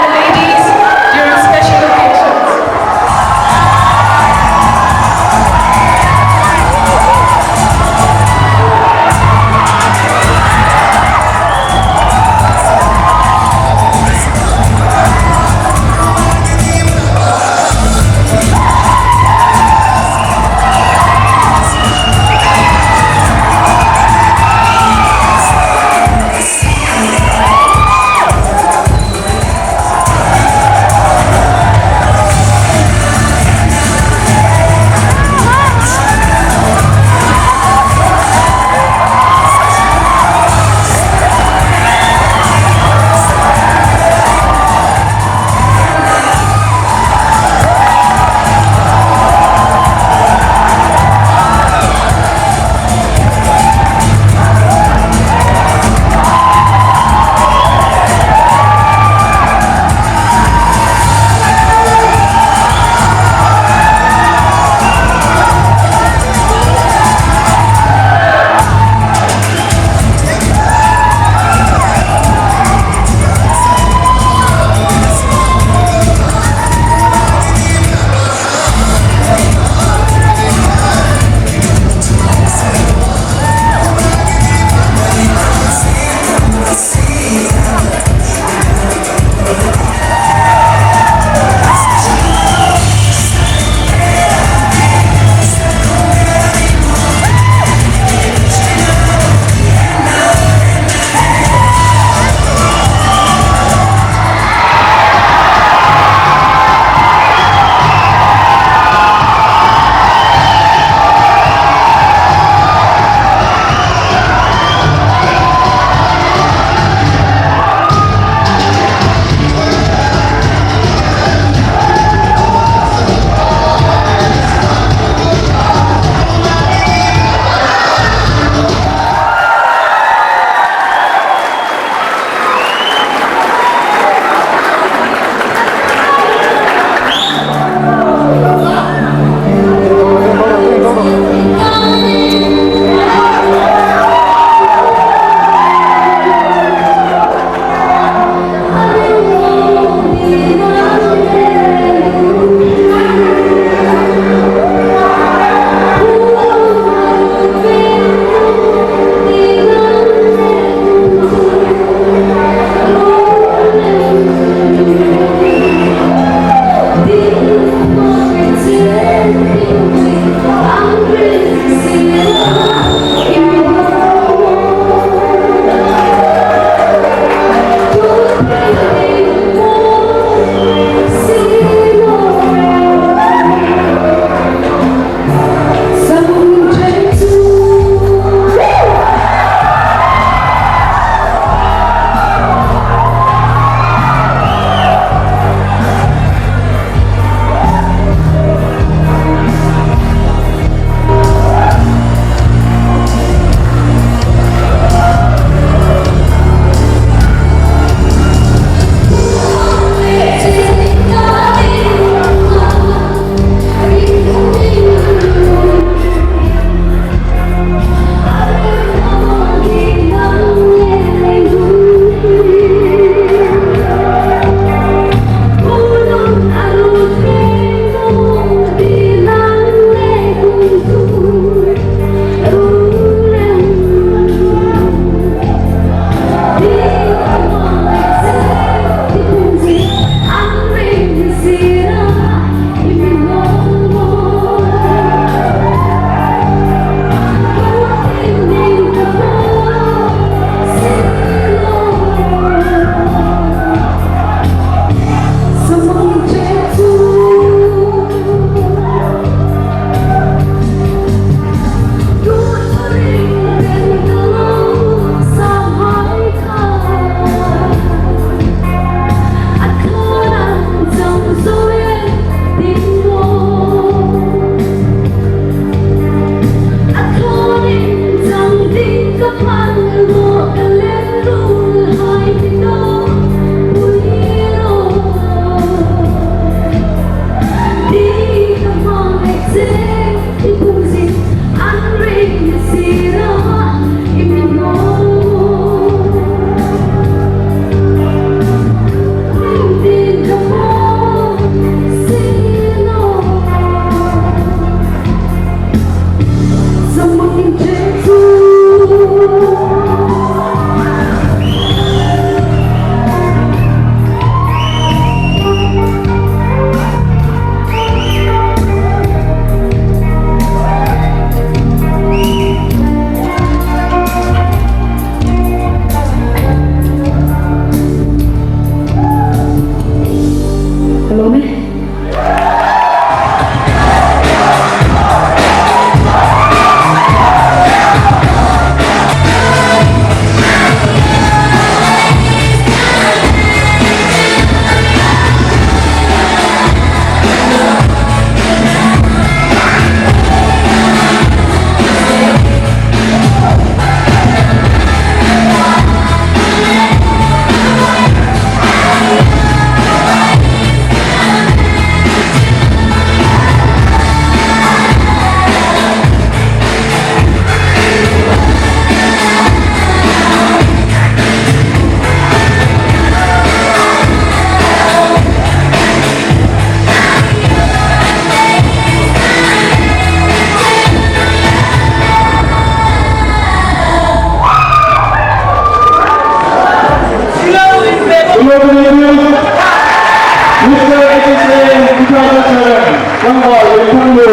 Mr. HSA, congratulations. One more, we come to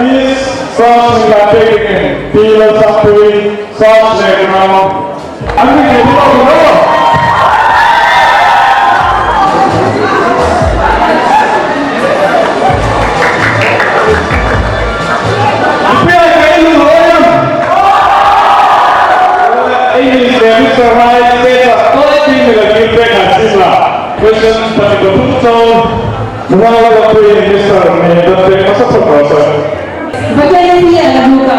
Miss Sauce Latin, Tila Sapui, Sauce Legno. I'm going to get it questions dari Keputusan Mengenai waktu ini Mr. Menteri Masa Perkasa. Bagaimana dia buka?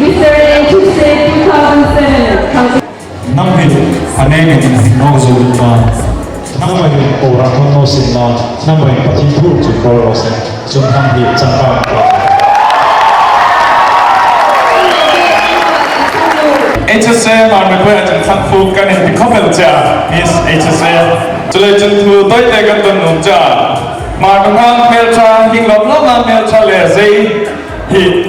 Mr. HSA 2007 Nampi aneh nongzulta nampai orang nosinna nampai patimpur jukolose jumhampi cangkang HSA mà quay ở trong thành phố cái này thì không phải là Miss HSA cho nên chúng tôi tới đây gần tuần nông cha mà trong hàng mail cha hình lắm lắm là mail cha là gì thì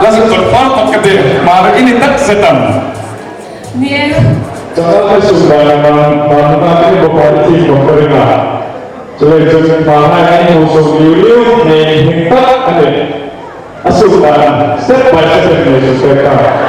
là sự tuần phá một cái điều mà ini tak setan. Jangan kesulitan mana ini berarti pemerintah. Jadi jangan bahaya ini musuh dulu ni hingga ada asupan step by step ni sesuaikan.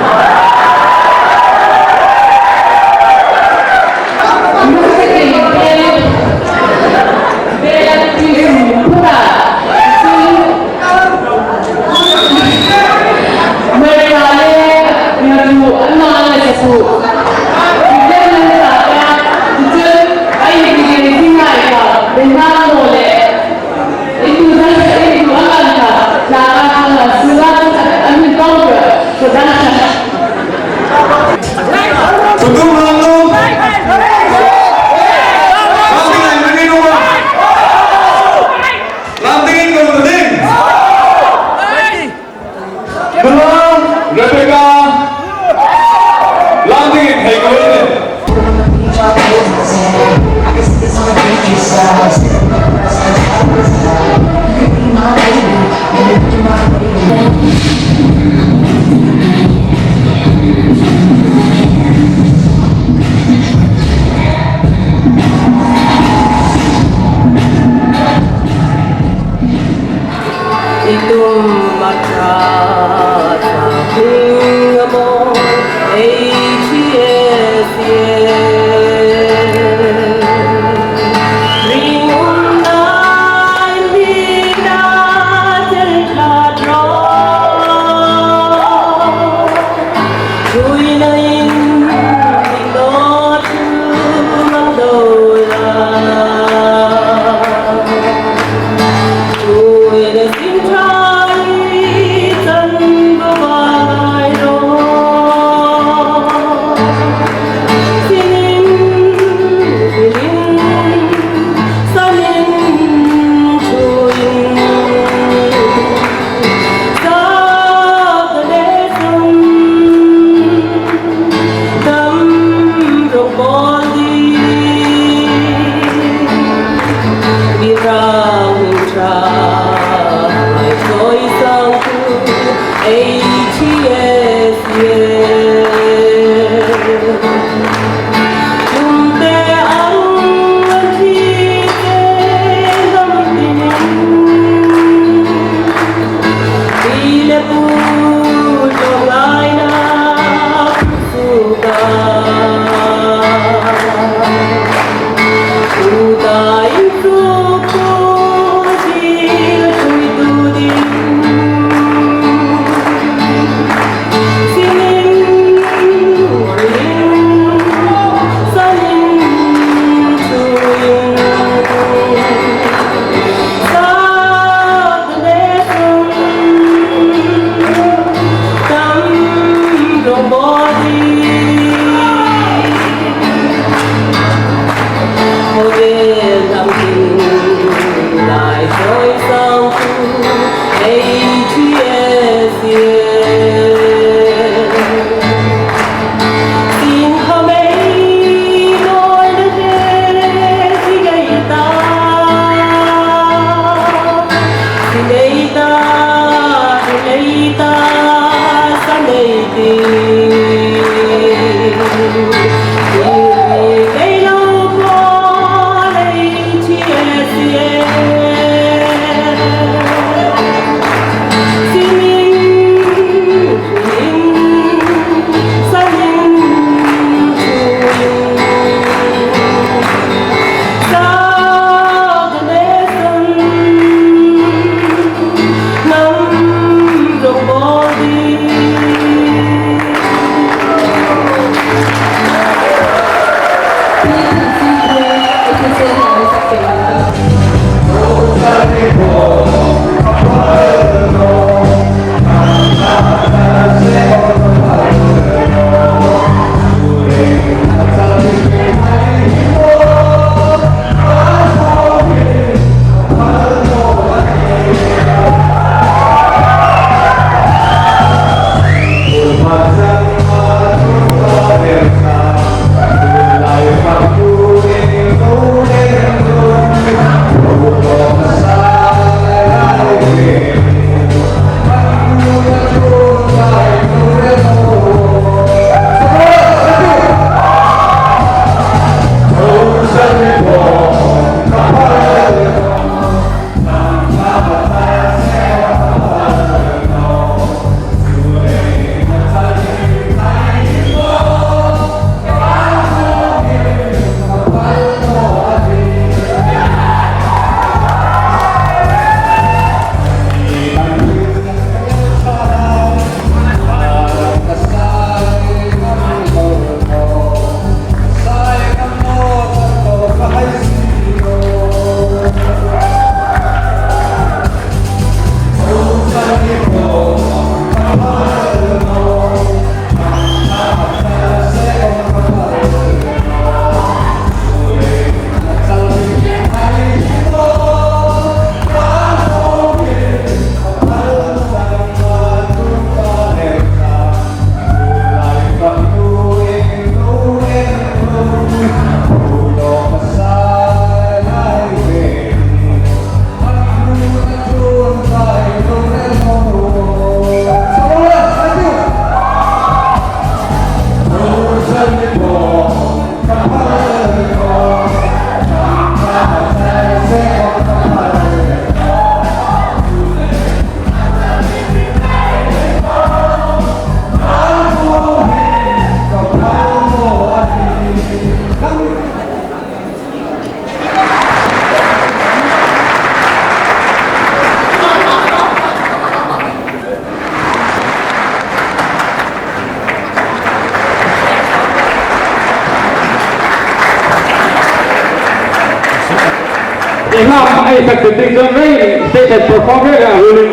Now, I expect the things are ready. Station performer and ruling.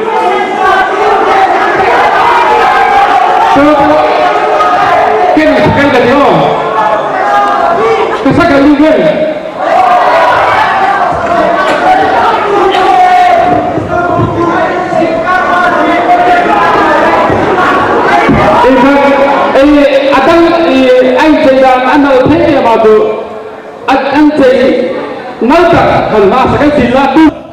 So, can you second the law? The second legal. Anh thấy rằng anh nào thấy mà tụ anh thấy nói rằng phần là sẽ cái gì là đúng.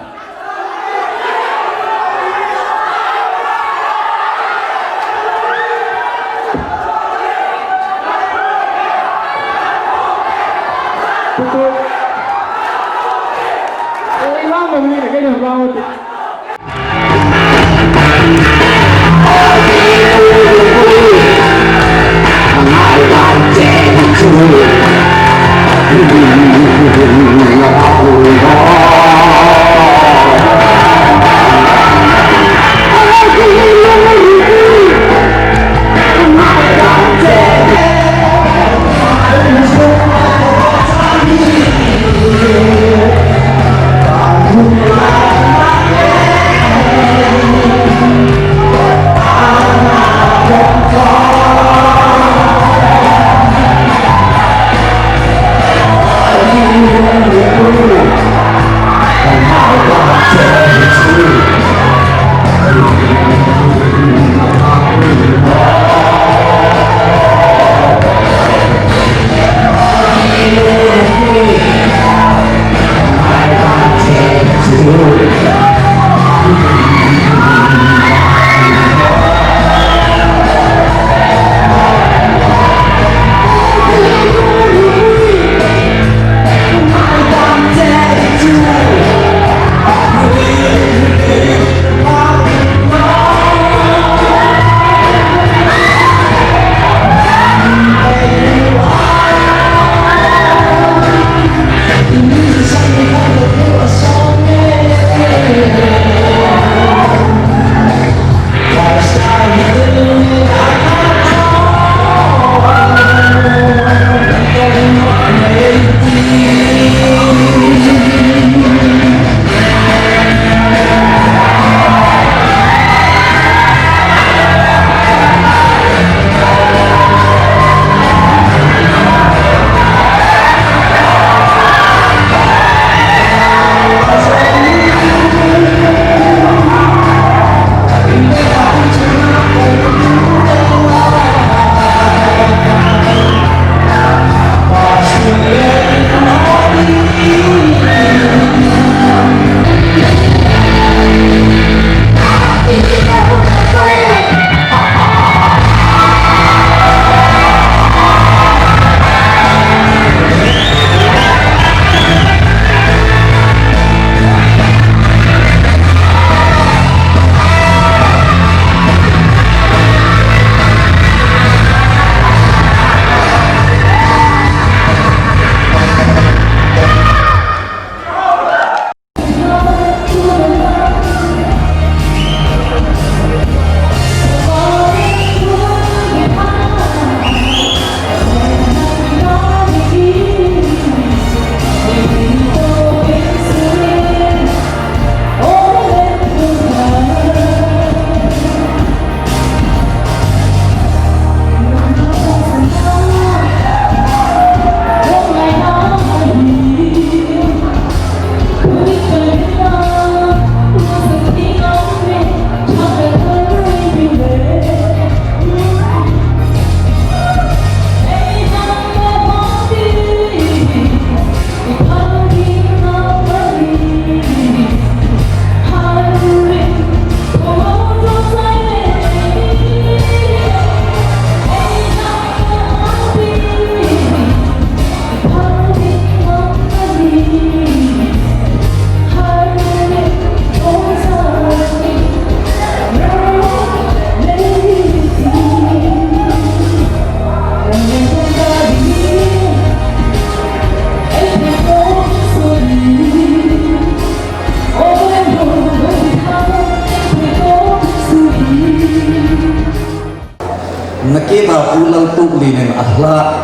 nakita ulang tuklinin ahla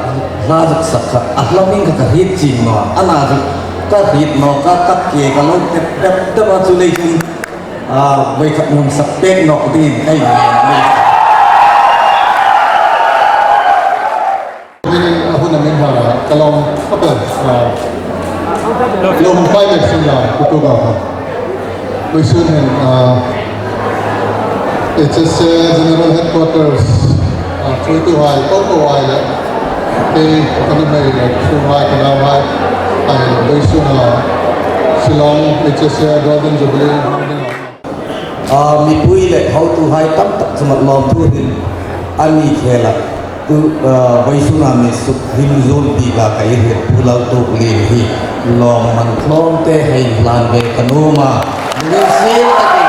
sakha ahla min ka hit chin no ana ก็รีดนอกก็ตักเกี่ยกันแล้วแต่ว่าสุดเลยคุณไว้ขับนมสเปกนอกดีได้ไหมคุณนั่นเหรอตลอดก็เปิดลมไฟเป็นสิ่งอย่างตัวบ้าครับโดยส่วนหนึ่งHSA General Headquarters ช่วยตัวไว้ก็ตัวไว้แล้วที่คนนี้ไม่ได้ช่วยไว้กันเอาไว้โดยส่วนShillong HSA Golden Jubilee มีปุ้ยเลยเขาตัวไว้ตั้งสมัครลองทุนอันนี้แค่ละตัวไว้ส่วนนี้สุดหิมโซนดีกว่าใครเห็นผู้เราตัวเลี้ยงที่ลองมันคล้องเตะให้ลานเบกันโนมาเรื่องเสียตะกี้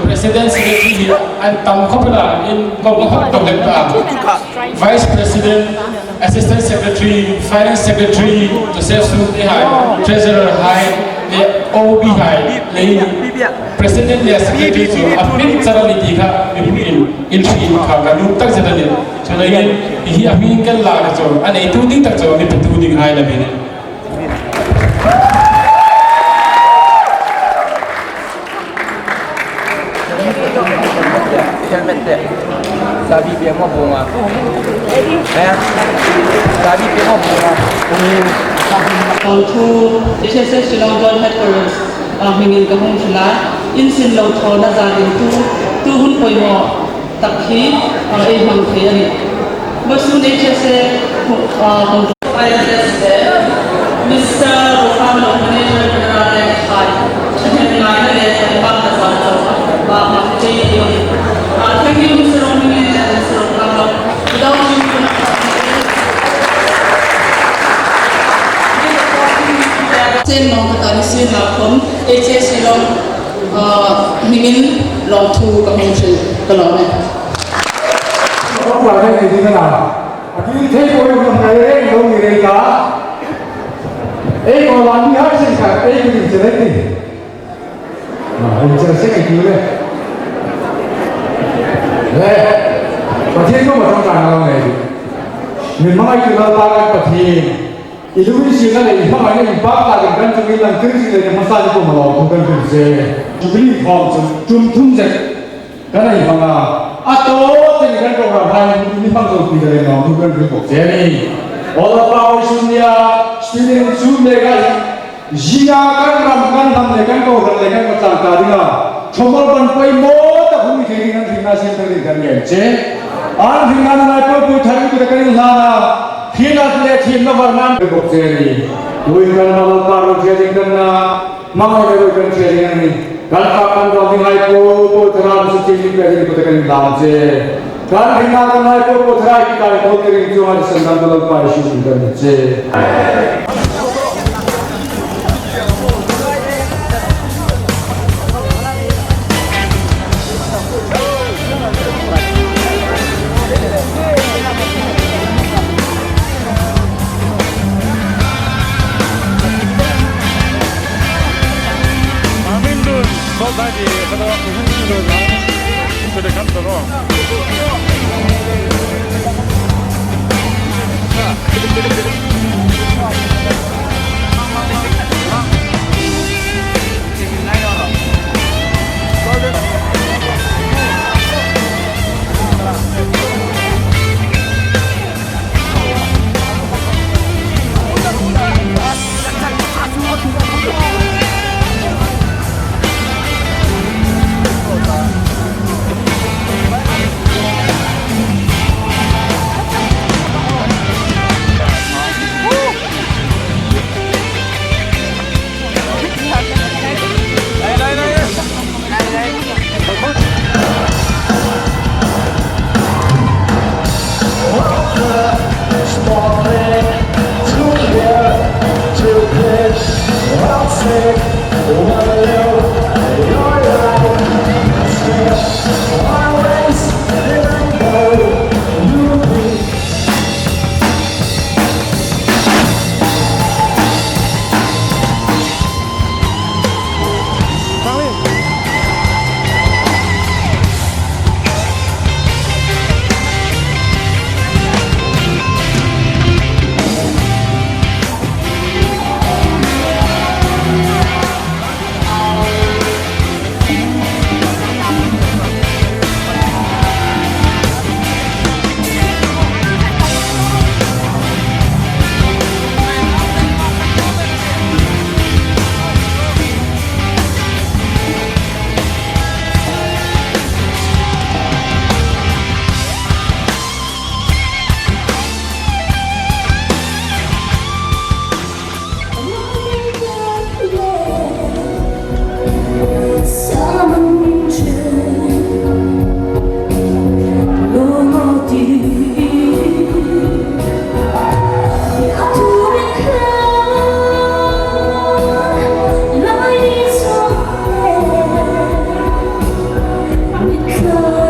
President Secretary and Tam Kopala in Vice President, Assistant Secretary, Finance Secretary, Joseph Sudhai, Treasurer High, the OB High, President Secretary, so a big Saralika in Kagalu, Taxadali, so he a Minkan Lagato, and a 2 thing that's only the 2 thing high level. Sabi biar mau bunga, sabi biar mau bunga. To HSA Shillong Joint Headquarters, hingin kahong sila, insin law to na zadin tu hun koy mo takhi mang kaya ni. Basun HSA Mr. Rufano Manager General High, thank you, Mr. Romney and Mr. Rufano. Without you, trên lòng của ta xin là phấn HSA Shillong mình lòng thu các công sự cái đó này. Không phải đây thì thế nào? Khi thấy cô em làm này đấy, không gì đấy cả. Ấy còn làm đi hết sinh cả, ấy cái gì sẽ đấy thì. Anh sẽ xét cái thứ này. Đấy, và thiên không ở trong tràng nào này. Mình mong anh cứ là ta cái bậc thì Indonesia này không phải là bác là cái căn chung làm cái gì này mà sao cho mà lo không cần phải gì Jubilee phòng chung thung dịch cái này bằng là to thì cái công làm hai những bằng rồi thì cái nó không cần phải bổ chế này ở đó bao nhiêu student student này cái gì cái làm này cái công làm này cái công làm cả đi là trong đó vẫn phải mỗi tập huấn cái gì năng là xem cái gì cái này chứ anh thì anh này có buổi thay cái là khi nào thì team nó vào nam cái cuộc chơi này, đối với nó là tạo ra cái gì đó mang lại cái chuyện chơi này, kalau kapan kau tinggal ko terang suci ni kerja kita kena dalam je, kalau tinggal tinggal ko terang kita kau kering cuma di sana dalam payah suci dan je. Tadi kalau the Because